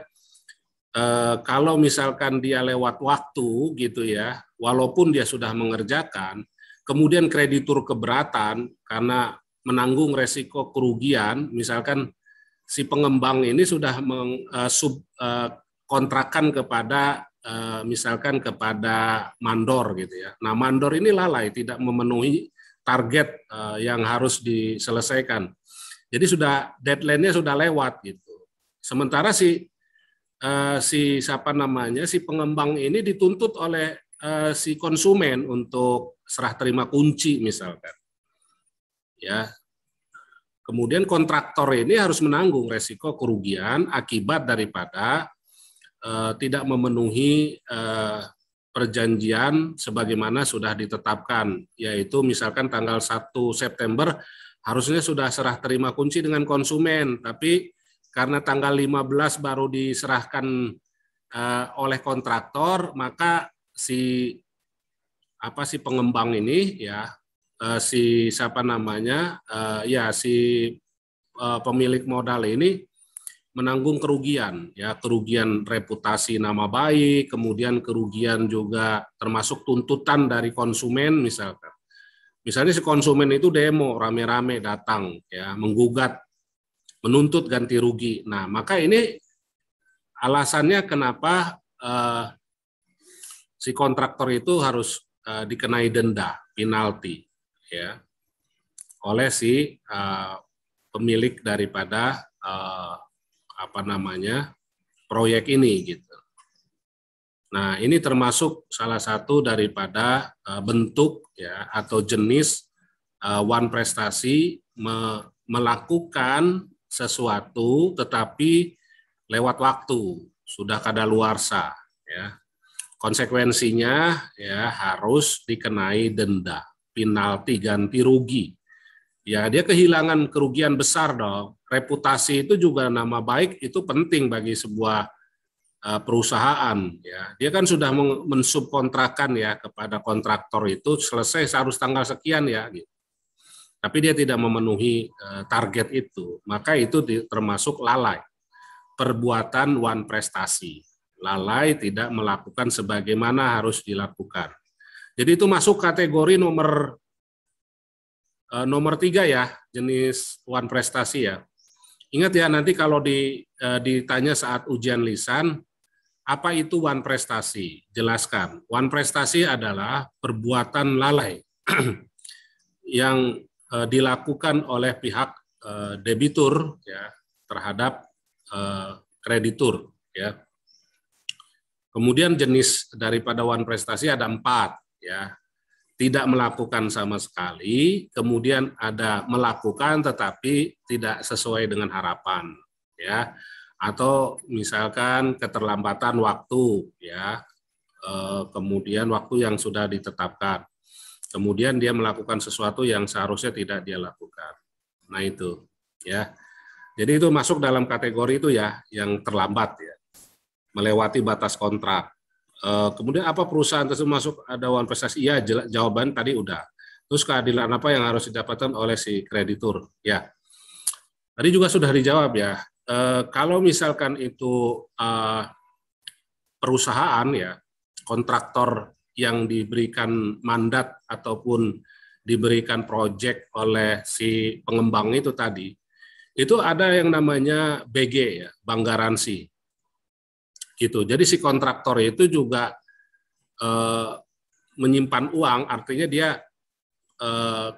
kalau misalkan dia lewat waktu gitu ya, walaupun dia sudah mengerjakan, kemudian kreditur keberatan karena menanggung resiko kerugian, misalkan si pengembang ini sudah kontrakkan kepada misalkan kepada mandor gitu ya. Nah, mandor ini lalai, tidak memenuhi target yang harus diselesaikan. Jadi sudah deadline-nya sudah lewat gitu. Sementara si pengembang ini dituntut oleh si konsumen untuk serah terima kunci misalkan. Ya. Kemudian kontraktor ini harus menanggung resiko kerugian akibat daripada tidak memenuhi perjanjian sebagaimana sudah ditetapkan, yaitu misalkan tanggal 1 September harusnya sudah serah terima kunci dengan konsumen, tapi karena tanggal 15 baru diserahkan oleh kontraktor, maka si apa si pengembang ini ya, si siapa namanya, ya si pemilik modal ini menanggung kerugian, ya kerugian reputasi nama baik, kemudian kerugian juga termasuk tuntutan dari konsumen misalkan. Misalnya si konsumen itu demo rame-rame datang ya menggugat, menuntut ganti rugi. Nah maka ini alasannya kenapa si kontraktor itu harus dikenai denda, penalti, ya, oleh si pemilik daripada proyek ini gitu. Nah, ini termasuk salah satu daripada bentuk ya atau jenis one prestasi melakukan sesuatu tetapi lewat waktu, sudah kadaluarsa ya. Konsekuensinya ya harus dikenai denda, penalti, ganti rugi. Ya, dia kehilangan kerugian besar dong. Reputasi itu juga nama baik itu penting bagi sebuah perusahaan ya. Dia kan sudah mensubkontrakan ya kepada kontraktor itu selesai seharus tanggal sekian ya gitu. Tapi dia tidak memenuhi target itu, maka itu termasuk lalai. Perbuatan one prestasi. Lalai tidak melakukan sebagaimana harus dilakukan. Jadi itu masuk kategori nomor 3 ya, jenis one prestasi ya. Ingat ya, nanti kalau ditanya saat ujian lisan, apa itu one prestasi? Jelaskan. One prestasi adalah perbuatan lalai yang dilakukan oleh pihak debitur ya terhadap kreditur ya. Kemudian jenis daripada one prestasi ada 4 ya. Tidak melakukan sama sekali, kemudian ada melakukan tetapi tidak sesuai dengan harapan, ya, atau misalkan keterlambatan waktu, ya, kemudian waktu yang sudah ditetapkan, kemudian dia melakukan sesuatu yang seharusnya tidak dia lakukan. Nah itu, ya, jadi itu masuk dalam kategori itu ya, yang terlambat ya, melewati batas kontrak. Kemudian apa perusahaan tersebut masuk ada one prestasi? Iya, jawaban tadi udah. Terus keadilan apa yang harus didapatkan oleh si kreditur? Ya, tadi juga sudah dijawab ya. Kalau misalkan itu perusahaan ya, kontraktor yang diberikan mandat ataupun diberikan proyek oleh si pengembang itu tadi, itu ada yang namanya BG ya, bank garansi. Gitu. Jadi si kontraktor itu juga menyimpan uang, artinya dia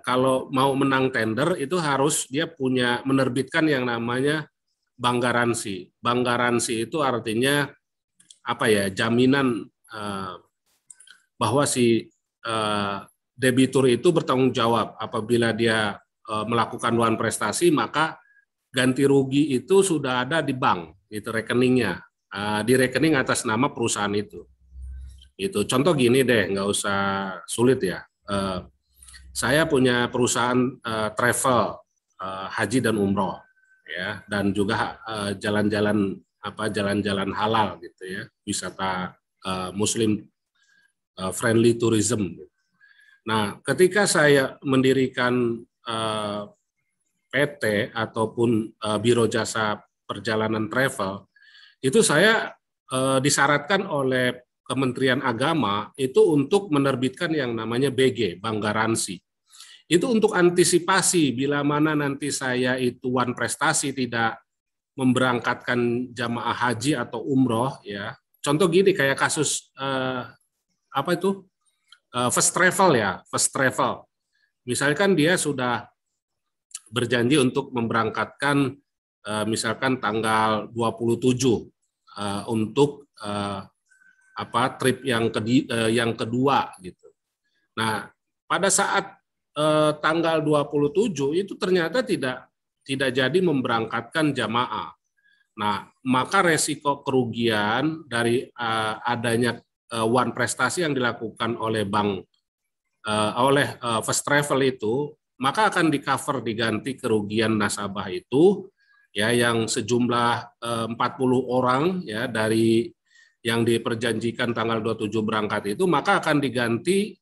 kalau mau menang tender itu harus dia punya menerbitkan yang namanya bank garansi. Bank garansi itu artinya apa ya? Jaminan bahwa si debitur itu bertanggung jawab apabila dia melakukan one prestasi, maka ganti rugi itu sudah ada di bank, itu rekeningnya. Di rekening atas nama perusahaan itu. Itu contoh gini deh, nggak usah sulit ya. Saya punya perusahaan travel, haji dan umroh, ya, dan juga jalan-jalan halal gitu ya, wisata Muslim friendly tourism. Nah, ketika saya mendirikan PT ataupun biro jasa perjalanan travel, itu saya disyaratkan oleh Kementerian Agama itu untuk menerbitkan yang namanya BG, bank garansi. Itu untuk antisipasi bila mana nanti saya itu one prestasi tidak memberangkatkan jamaah haji atau umroh ya. Contoh gini kayak kasus first travel ya, first travel. Misalkan dia sudah berjanji untuk memberangkatkan misalkan tanggal 27 untuk trip yang kedua gitu. Nah, pada saat tanggal 27 itu ternyata tidak jadi memberangkatkan jamaah. Nah, maka resiko kerugian dari adanya one prestasi yang dilakukan oleh bank first travel itu, maka akan diganti kerugian nasabah itu ya yang sejumlah 40 orang ya dari yang diperjanjikan tanggal 27 berangkat itu, maka akan diganti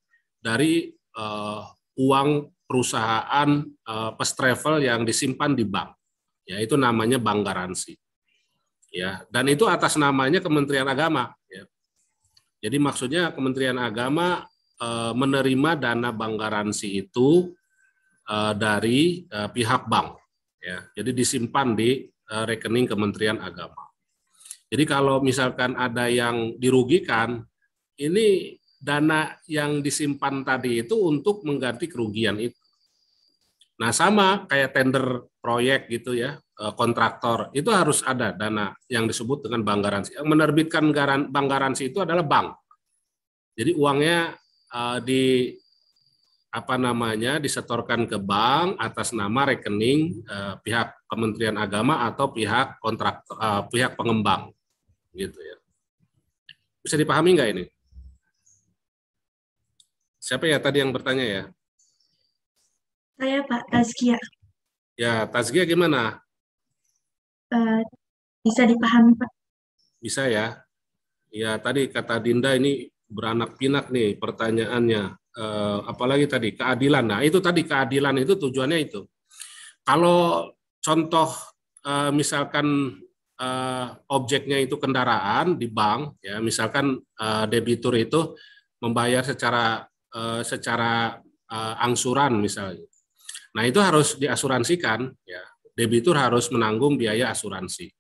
dari uang perusahaan first travel yang disimpan di bank. Ya, itu namanya bank garansi. Ya, dan itu atas namanya Kementerian Agama. Ya. Jadi maksudnya Kementerian Agama menerima dana bank garansi itu dari pihak bank. Ya, jadi disimpan di rekening Kementerian Agama. Jadi kalau misalkan ada yang dirugikan, ini dana yang disimpan tadi itu untuk mengganti kerugian itu. Nah, sama kayak tender proyek gitu ya, kontraktor, itu harus ada dana yang disebut dengan bank garansi. Yang menerbitkan bank garansi itu adalah bank. Jadi uangnya disetorkan ke bank atas nama rekening pihak Kementerian Agama atau pihak kontraktor, pihak pengembang, gitu ya. Bisa dipahami nggak ini? Siapa ya tadi yang bertanya ya? Saya Pak Tazkia. Ya, Tazkia gimana? Bisa dipahami Pak? Bisa ya. Ya, tadi kata Dinda ini beranak pinak nih pertanyaannya. Apalagi tadi keadilan. Nah, itu tadi keadilan itu tujuannya itu. Kalau contoh misalkan objeknya itu kendaraan di bank, ya misalkan debitur itu membayar secara angsuran misalnya. Nah, itu harus diasuransikan, ya. Debitur harus menanggung biaya asuransi.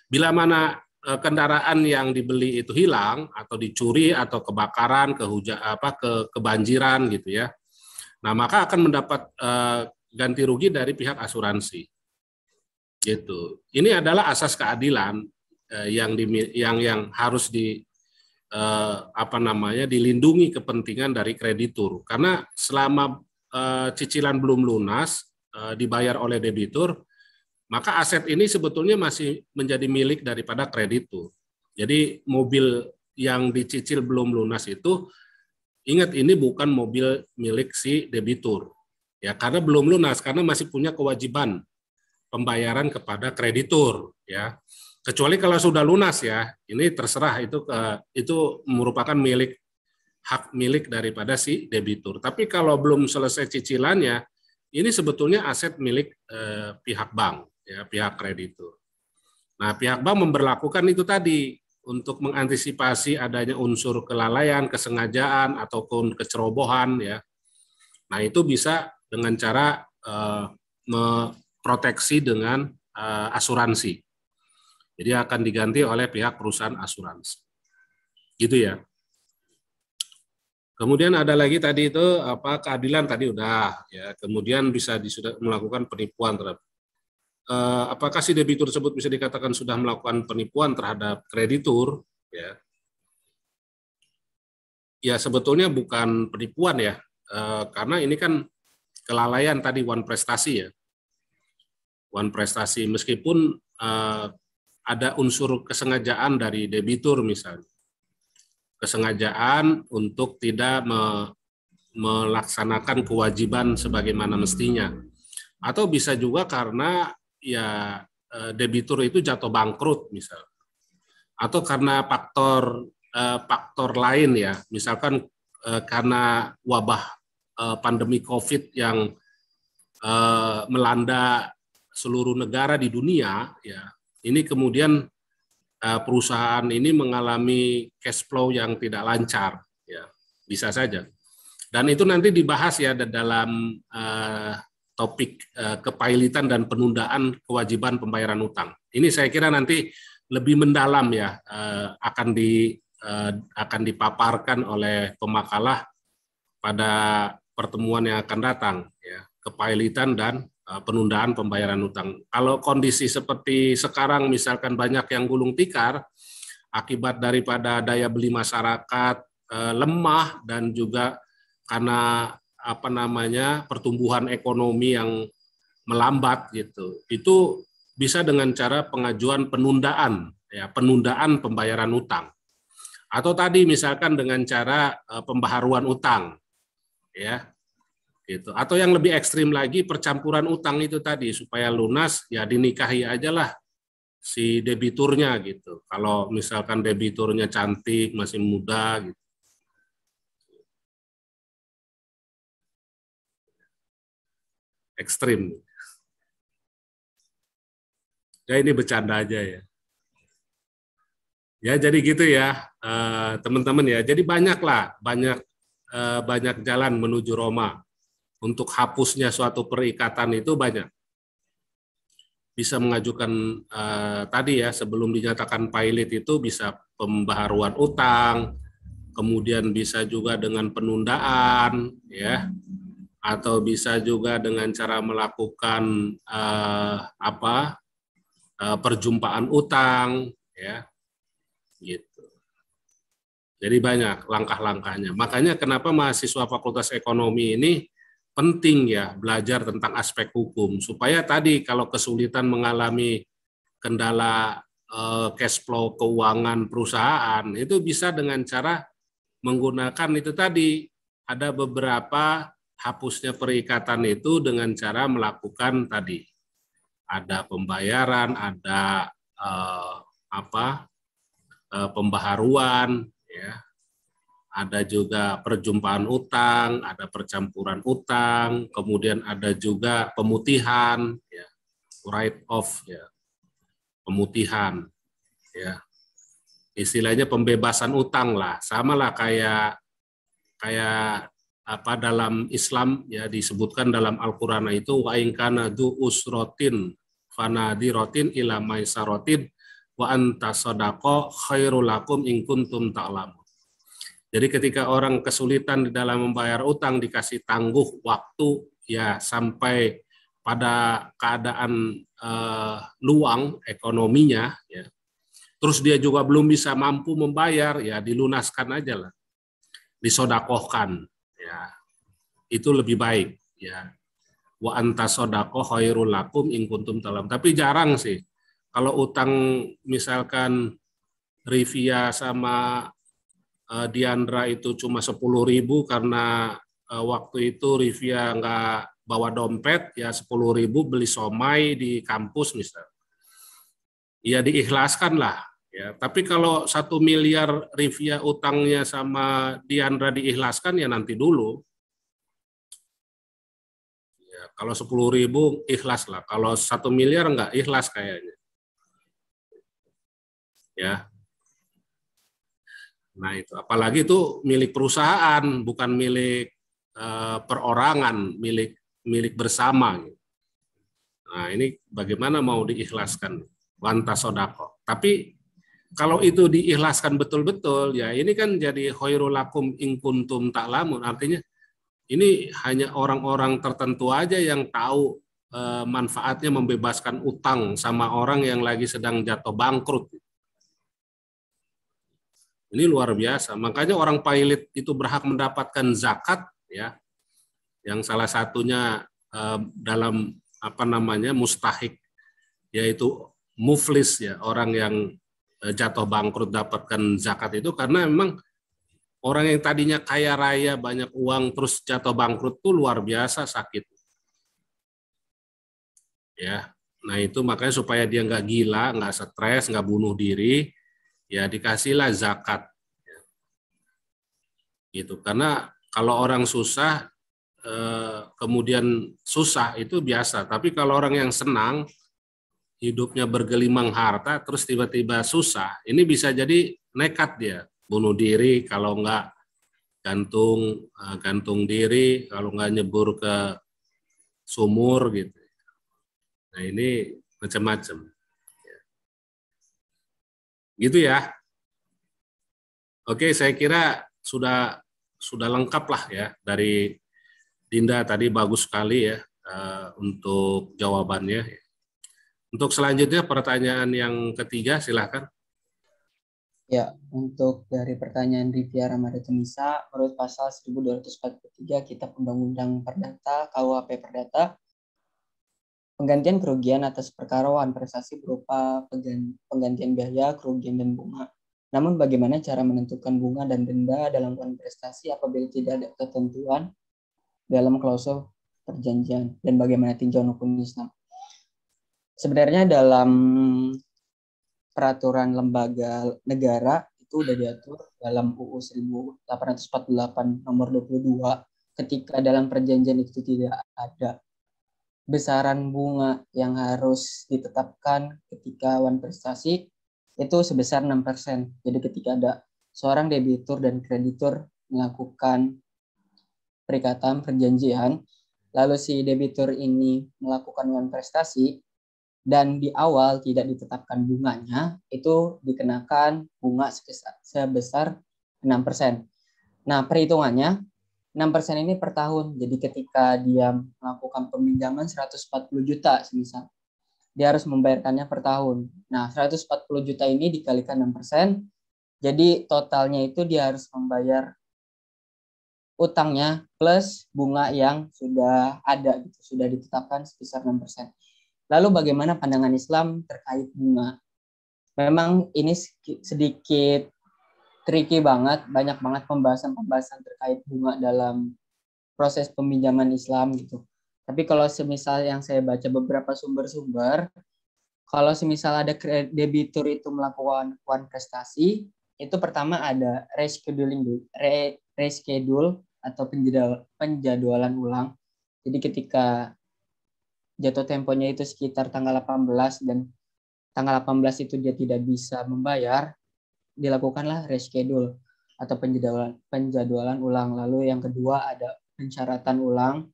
Bila mana kendaraan yang dibeli itu hilang atau dicuri atau kebakaran, kebanjiran gitu ya. Nah, maka akan mendapat ganti rugi dari pihak asuransi. Gitu. Ini adalah asas keadilan yang harus dilindungi kepentingan dari kreditur. Karena selama cicilan belum lunas dibayar oleh debitur, maka aset ini sebetulnya masih menjadi milik daripada kreditur. Jadi mobil yang dicicil belum lunas itu, ingat ini bukan mobil milik si debitur. Ya, karena belum lunas, karena masih punya kewajiban pembayaran kepada kreditur, ya. Kecuali kalau sudah lunas ya, ini terserah itu merupakan hak milik daripada si debitur. Tapi kalau belum selesai cicilannya, ini sebetulnya aset milik pihak bank. Ya, pihak kreditur. Nah, pihak bank memberlakukan itu tadi untuk mengantisipasi adanya unsur kelalaian, kesengajaan ataupun kecerobohan ya. Nah, itu bisa dengan cara memproteksi dengan asuransi. Jadi akan diganti oleh pihak perusahaan asuransi. Gitu ya. Kemudian ada lagi tadi itu keadilan tadi udah ya. Kemudian bisa melakukan penipuan terhadap apakah si debitur tersebut bisa dikatakan sudah melakukan penipuan terhadap kreditur? Ya, ya sebetulnya bukan penipuan ya, karena ini kan kelalaian tadi one prestasi ya, one prestasi meskipun ada unsur kesengajaan dari debitur misalnya, kesengajaan untuk tidak melaksanakan kewajiban sebagaimana mestinya, atau bisa juga karena ya debitur itu jatuh bangkrut misal, atau karena faktor lain ya, misalkan karena wabah pandemi COVID yang melanda seluruh negara di dunia ya, ini kemudian perusahaan ini mengalami cash flow yang tidak lancar ya, bisa saja. Dan itu nanti dibahas ya dalam topik kepailitan dan penundaan kewajiban pembayaran utang. Ini saya kira nanti lebih mendalam ya, akan dipaparkan oleh pemakalah pada pertemuan yang akan datang ya, kepailitan dan penundaan pembayaran utang. Kalau kondisi seperti sekarang misalkan banyak yang gulung tikar akibat daripada daya beli masyarakat lemah dan juga karena pertumbuhan ekonomi yang melambat gitu. Itu bisa dengan cara pengajuan penundaan ya, penundaan pembayaran utang. Atau tadi misalkan dengan cara pembaharuan utang ya. Gitu. Atau yang lebih ekstrim lagi percampuran utang itu tadi supaya lunas ya dinikahi aja lah si debiturnya gitu. Kalau misalkan debiturnya cantik, masih muda gitu. ekstrim. Ya ini bercanda aja ya. Ya jadi gitu ya teman-teman ya. Jadi banyak jalan menuju Roma. Untuk hapusnya suatu perikatan itu banyak. Bisa mengajukan tadi ya sebelum dinyatakan pilot itu bisa pembaharuan utang, kemudian bisa juga dengan penundaan ya, atau bisa juga dengan cara melakukan perjumpaan utang ya gitu. Jadi banyak langkah-langkahnya. Makanya kenapa mahasiswa Fakultas Ekonomi ini penting ya belajar tentang aspek hukum supaya tadi kalau kesulitan mengalami kendala cash flow keuangan perusahaan itu bisa dengan cara menggunakan itu tadi ada beberapa hapusnya perikatan itu dengan cara melakukan tadi ada pembayaran, ada pembaharuan ya. Ada juga perjumpaan utang, ada percampuran utang, kemudian ada juga pemutihan, ya, write off, ya, pemutihan, ya, istilahnya pembebasan utang lah, sama lah kayak apa dalam Islam ya disebutkan dalam Al-Qur'an itu wa in kana du usrotin fanadirotin ila maisarotin wa anta sodaqo khairul lakum in kuntum ta'lamun. Jadi ketika orang kesulitan di dalam membayar utang dikasih tangguh waktu ya sampai pada keadaan luang ekonominya ya. Terus dia juga belum bisa mampu membayar ya dilunaskan aja lah. Disodakohkan ya. Itu lebih baik ya. Wa anta sodaqo khairul lakum in kuntum ta'lamun. Tapi jarang sih kalau utang misalkan Rivia sama Diandra itu cuma 10.000 karena waktu itu Rivia nggak bawa dompet ya 10.000 beli somai di kampus misal ya diikhlaskan lah ya tapi kalau 1 miliar Rivia utangnya sama Diandra diikhlaskan ya nanti dulu ya, kalau 10.000 ikhlas lah kalau 1 miliar nggak ikhlas kayaknya ya. Nah itu, apalagi itu milik perusahaan, bukan milik perorangan, milik bersama. Nah ini bagaimana mau diikhlaskan, wanta sodako. Tapi kalau itu diikhlaskan betul-betul, ya ini kan jadi khairul lakum in kuntum ta'lamun. Artinya ini hanya orang-orang tertentu aja yang tahu manfaatnya membebaskan utang sama orang yang lagi sedang jatuh bangkrut. Ini luar biasa. Makanya orang pilot itu berhak mendapatkan zakat ya. Yang salah satunya dalam mustahik yaitu muflis ya, orang yang jatuh bangkrut dapatkan zakat itu karena memang orang yang tadinya kaya raya banyak uang terus jatuh bangkrut itu luar biasa sakit. Ya. Nah, itu makanya supaya dia nggak gila, nggak stres, nggak bunuh diri, ya dikasihlah zakat gitu karena kalau orang susah kemudian susah itu biasa tapi kalau orang yang senang hidupnya bergelimang harta terus tiba-tiba susah ini bisa jadi nekat dia bunuh diri kalau nggak gantung diri kalau nggak nyebur ke sumur gitu nah ini macam-macam gitu ya. Oke, saya kira sudah lengkap lah ya dari Dinda tadi bagus sekali ya untuk jawabannya. Untuk selanjutnya pertanyaan yang ketiga silakan. Ya, untuk dari pertanyaan Rivia Ramadhanisa, menurut pasal 1243 Kitab Undang-Undang Perdata KUHP Perdata, penggantian kerugian atas perkara wan prestasi berupa penggantian biaya, kerugian dan bunga. Namun bagaimana cara menentukan bunga dan denda dalam prestasi apabila tidak ada ketentuan dalam klausul perjanjian dan bagaimana tinjauan hukum Islam? Sebenarnya dalam peraturan lembaga negara itu sudah diatur dalam UU 1848 nomor 22 ketika dalam perjanjian itu tidak ada besaran bunga yang harus ditetapkan ketika wan prestasi itu sebesar 6%. Jadi ketika ada seorang debitur dan kreditur melakukan perikatan perjanjian, lalu si debitur ini melakukan wan prestasi dan di awal tidak ditetapkan bunganya, itu dikenakan bunga sebesar 6%. Nah, perhitungannya 6% ini per tahun. Jadi ketika dia melakukan peminjaman 140 juta semisal, dia harus membayarkannya per tahun. Nah, 140 juta ini dikalikan 6%, jadi totalnya itu dia harus membayar utangnya plus bunga yang sudah ada, gitu, sudah ditetapkan sebesar 6%. Lalu bagaimana pandangan Islam terkait bunga? Memang ini sedikit tricky banget, banyak banget pembahasan-pembahasan terkait bunga dalam proses peminjaman Islam gitu. Tapi kalau semisal yang saya baca beberapa sumber-sumber, kalau semisal ada debitur itu melakukan wan prestasi, itu pertama ada reschedule atau penjadwalan ulang. Jadi ketika jatuh temponya itu sekitar tanggal 18 dan tanggal 18 itu dia tidak bisa membayar, dilakukanlah reschedule atau penjadwalan ulang. Lalu yang kedua ada pensyaratan ulang.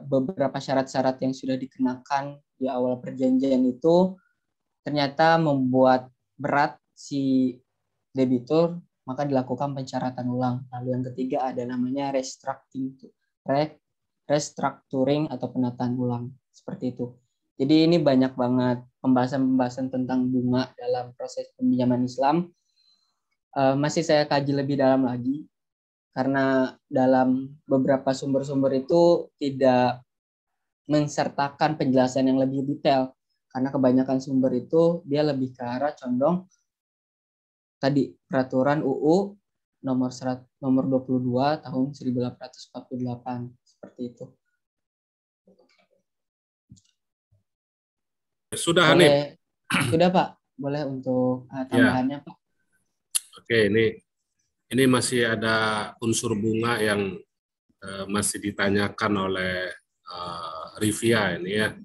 Beberapa syarat-syarat yang sudah dikenakan di awal perjanjian itu ternyata membuat berat si debitur, maka dilakukan pensyaratan ulang. Lalu yang ketiga ada namanya restructuring atau penataan ulang, seperti itu. Jadi ini banyak banget pembahasan-pembahasan tentang bunga dalam proses peminjaman Islam. Masih saya kaji lebih dalam lagi, karena dalam beberapa sumber-sumber itu tidak mensertakan penjelasan yang lebih detail, karena kebanyakan sumber itu dia lebih ke arah condong tadi peraturan UU nomor 22 tahun 1848, seperti itu. Sudah, Hanif? Sudah, Pak. Boleh untuk tambahannya, Pak? Oke, ini masih ada unsur bunga yang masih ditanyakan oleh Rivia ini ya.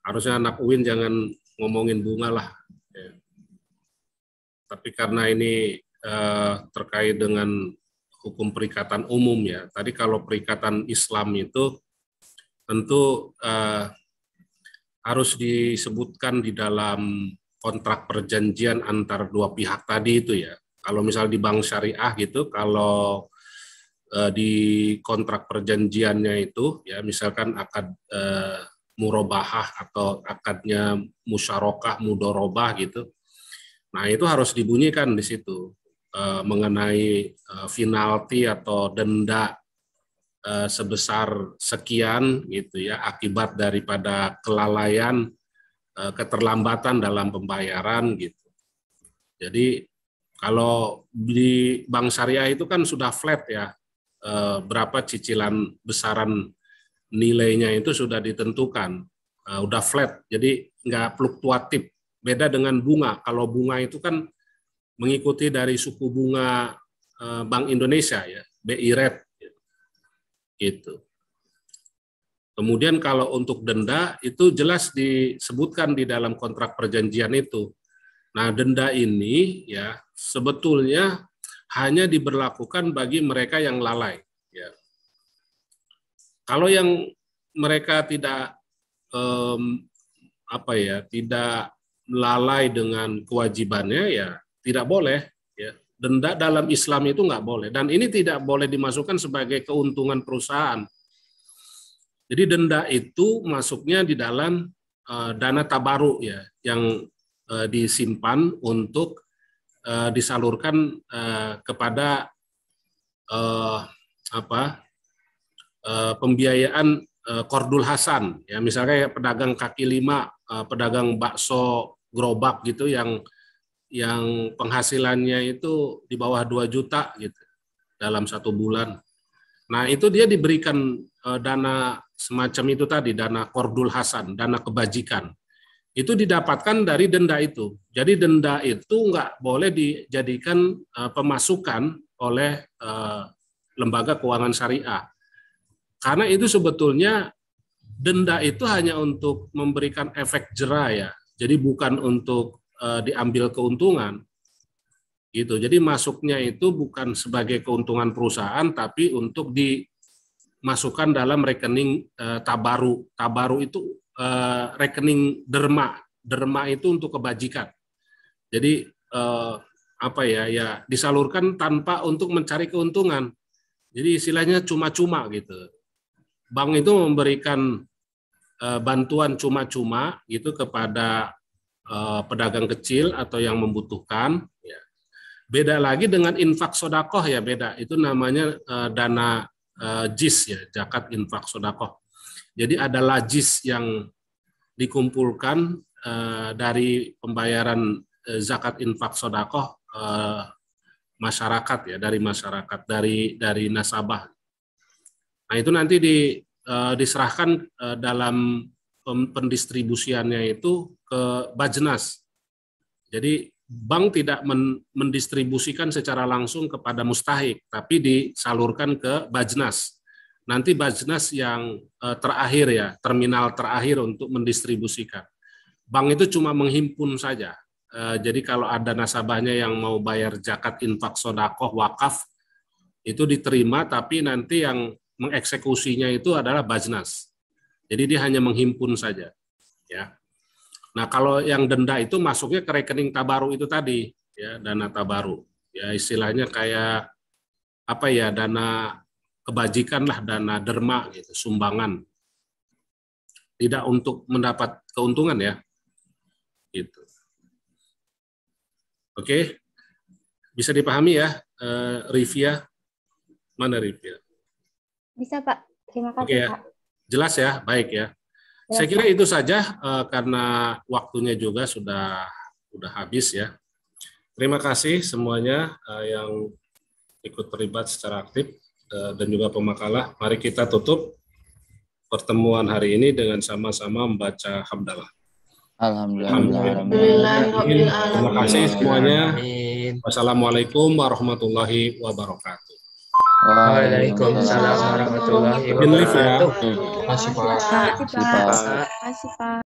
Harusnya anak UIN jangan ngomongin bunga lah. Ya. Tapi karena ini terkait dengan hukum perikatan umum ya. Tadi kalau perikatan Islam itu tentu harus disebutkan di dalam kontrak perjanjian antar dua pihak tadi itu ya. Kalau misal di bank syariah gitu, kalau di kontrak perjanjiannya itu ya misalkan akad murobahah atau akadnya musyarakah mudorobah gitu. Nah, itu harus dibunyikan di situ mengenai penalti atau denda sebesar sekian gitu ya akibat daripada kelalaian keterlambatan dalam pembayaran gitu. Jadi kalau di bank syariah itu kan sudah flat ya, berapa cicilan besaran nilainya itu sudah ditentukan, udah flat, jadi nggak fluktuatif. Beda dengan bunga, kalau bunga itu kan mengikuti dari suku bunga Bank Indonesia ya, BI rate gitu. Kemudian kalau untuk denda itu jelas disebutkan di dalam kontrak perjanjian itu. Nah, denda ini ya sebetulnya hanya diberlakukan bagi mereka yang lalai. Ya. Kalau yang mereka tidak tidak lalai dengan kewajibannya ya tidak boleh. Ya. Denda dalam Islam itu nggak boleh dan ini tidak boleh dimasukkan sebagai keuntungan perusahaan. Jadi denda itu masuknya di dalam dana tabaruk ya yang disimpan untuk disalurkan kepada pembiayaan Qardul Hasan ya misalnya pedagang kaki lima, pedagang bakso gerobak gitu yang penghasilannya itu di bawah 2 juta gitu dalam 1 bulan. Nah, itu dia diberikan dana semacam itu tadi, dana Qardul Hasan, dana kebajikan. Itu didapatkan dari denda itu. Jadi denda itu nggak boleh dijadikan pemasukan oleh lembaga keuangan syariah. Karena itu sebetulnya denda itu hanya untuk memberikan efek jera ya. Jadi bukan untuk diambil keuntungan. Gitu. Jadi masuknya itu bukan sebagai keuntungan perusahaan, tapi untuk dimasukkan dalam rekening tabaru. Tabaru itu rekening derma. Derma itu untuk kebajikan. Jadi apa ya disalurkan tanpa untuk mencari keuntungan. Jadi istilahnya cuma-cuma gitu. Bank itu memberikan bantuan cuma-cuma gitu kepada pedagang kecil atau yang membutuhkan. Ya. Beda lagi dengan infak sodakoh ya, beda. Itu namanya dana JIS ya, zakat infak sodakoh. Jadi ada lajis yang dikumpulkan dari pembayaran zakat infak sodakoh masyarakat ya, dari masyarakat, dari nasabah. Nah itu nanti diserahkan dalam pendistribusiannya itu ke Bajnas. Jadi bank tidak mendistribusikan secara langsung kepada mustahik, tapi disalurkan ke Bajnas. Nanti Bajnas yang terakhir ya, terminal terakhir untuk mendistribusikan. Bank itu cuma menghimpun saja. Jadi kalau ada nasabahnya yang mau bayar zakat infak sodakoh wakaf, itu diterima, tapi nanti yang mengeksekusinya itu adalah Bajnas. Jadi dia hanya menghimpun saja. Ya. Nah, kalau yang denda itu masuknya ke rekening tabaru itu tadi, ya, dana tabaru. Ya, istilahnya kayak apa ya, dana kebajikan lah, dana derma gitu, sumbangan. Tidak untuk mendapat keuntungan ya. Gitu. Oke. Bisa dipahami ya, Rivia? Mana Rivia? Bisa, Pak. Terima kasih, Oke, ya. Pak. Jelas ya, baik ya. Ya, Saya kira itu saja karena waktunya juga sudah habis ya. Terima kasih semuanya yang ikut terlibat secara aktif dan juga pemakalah. Mari kita tutup pertemuan hari ini dengan sama-sama membaca hamdalah. Alhamdulillah. Terima kasih semuanya. Wassalamualaikum warahmatullahi wabarakatuh. Waalaikumsalam warahmatullahi wabarakatuh. Terima kasih, Pak. Terima kasih, Pak.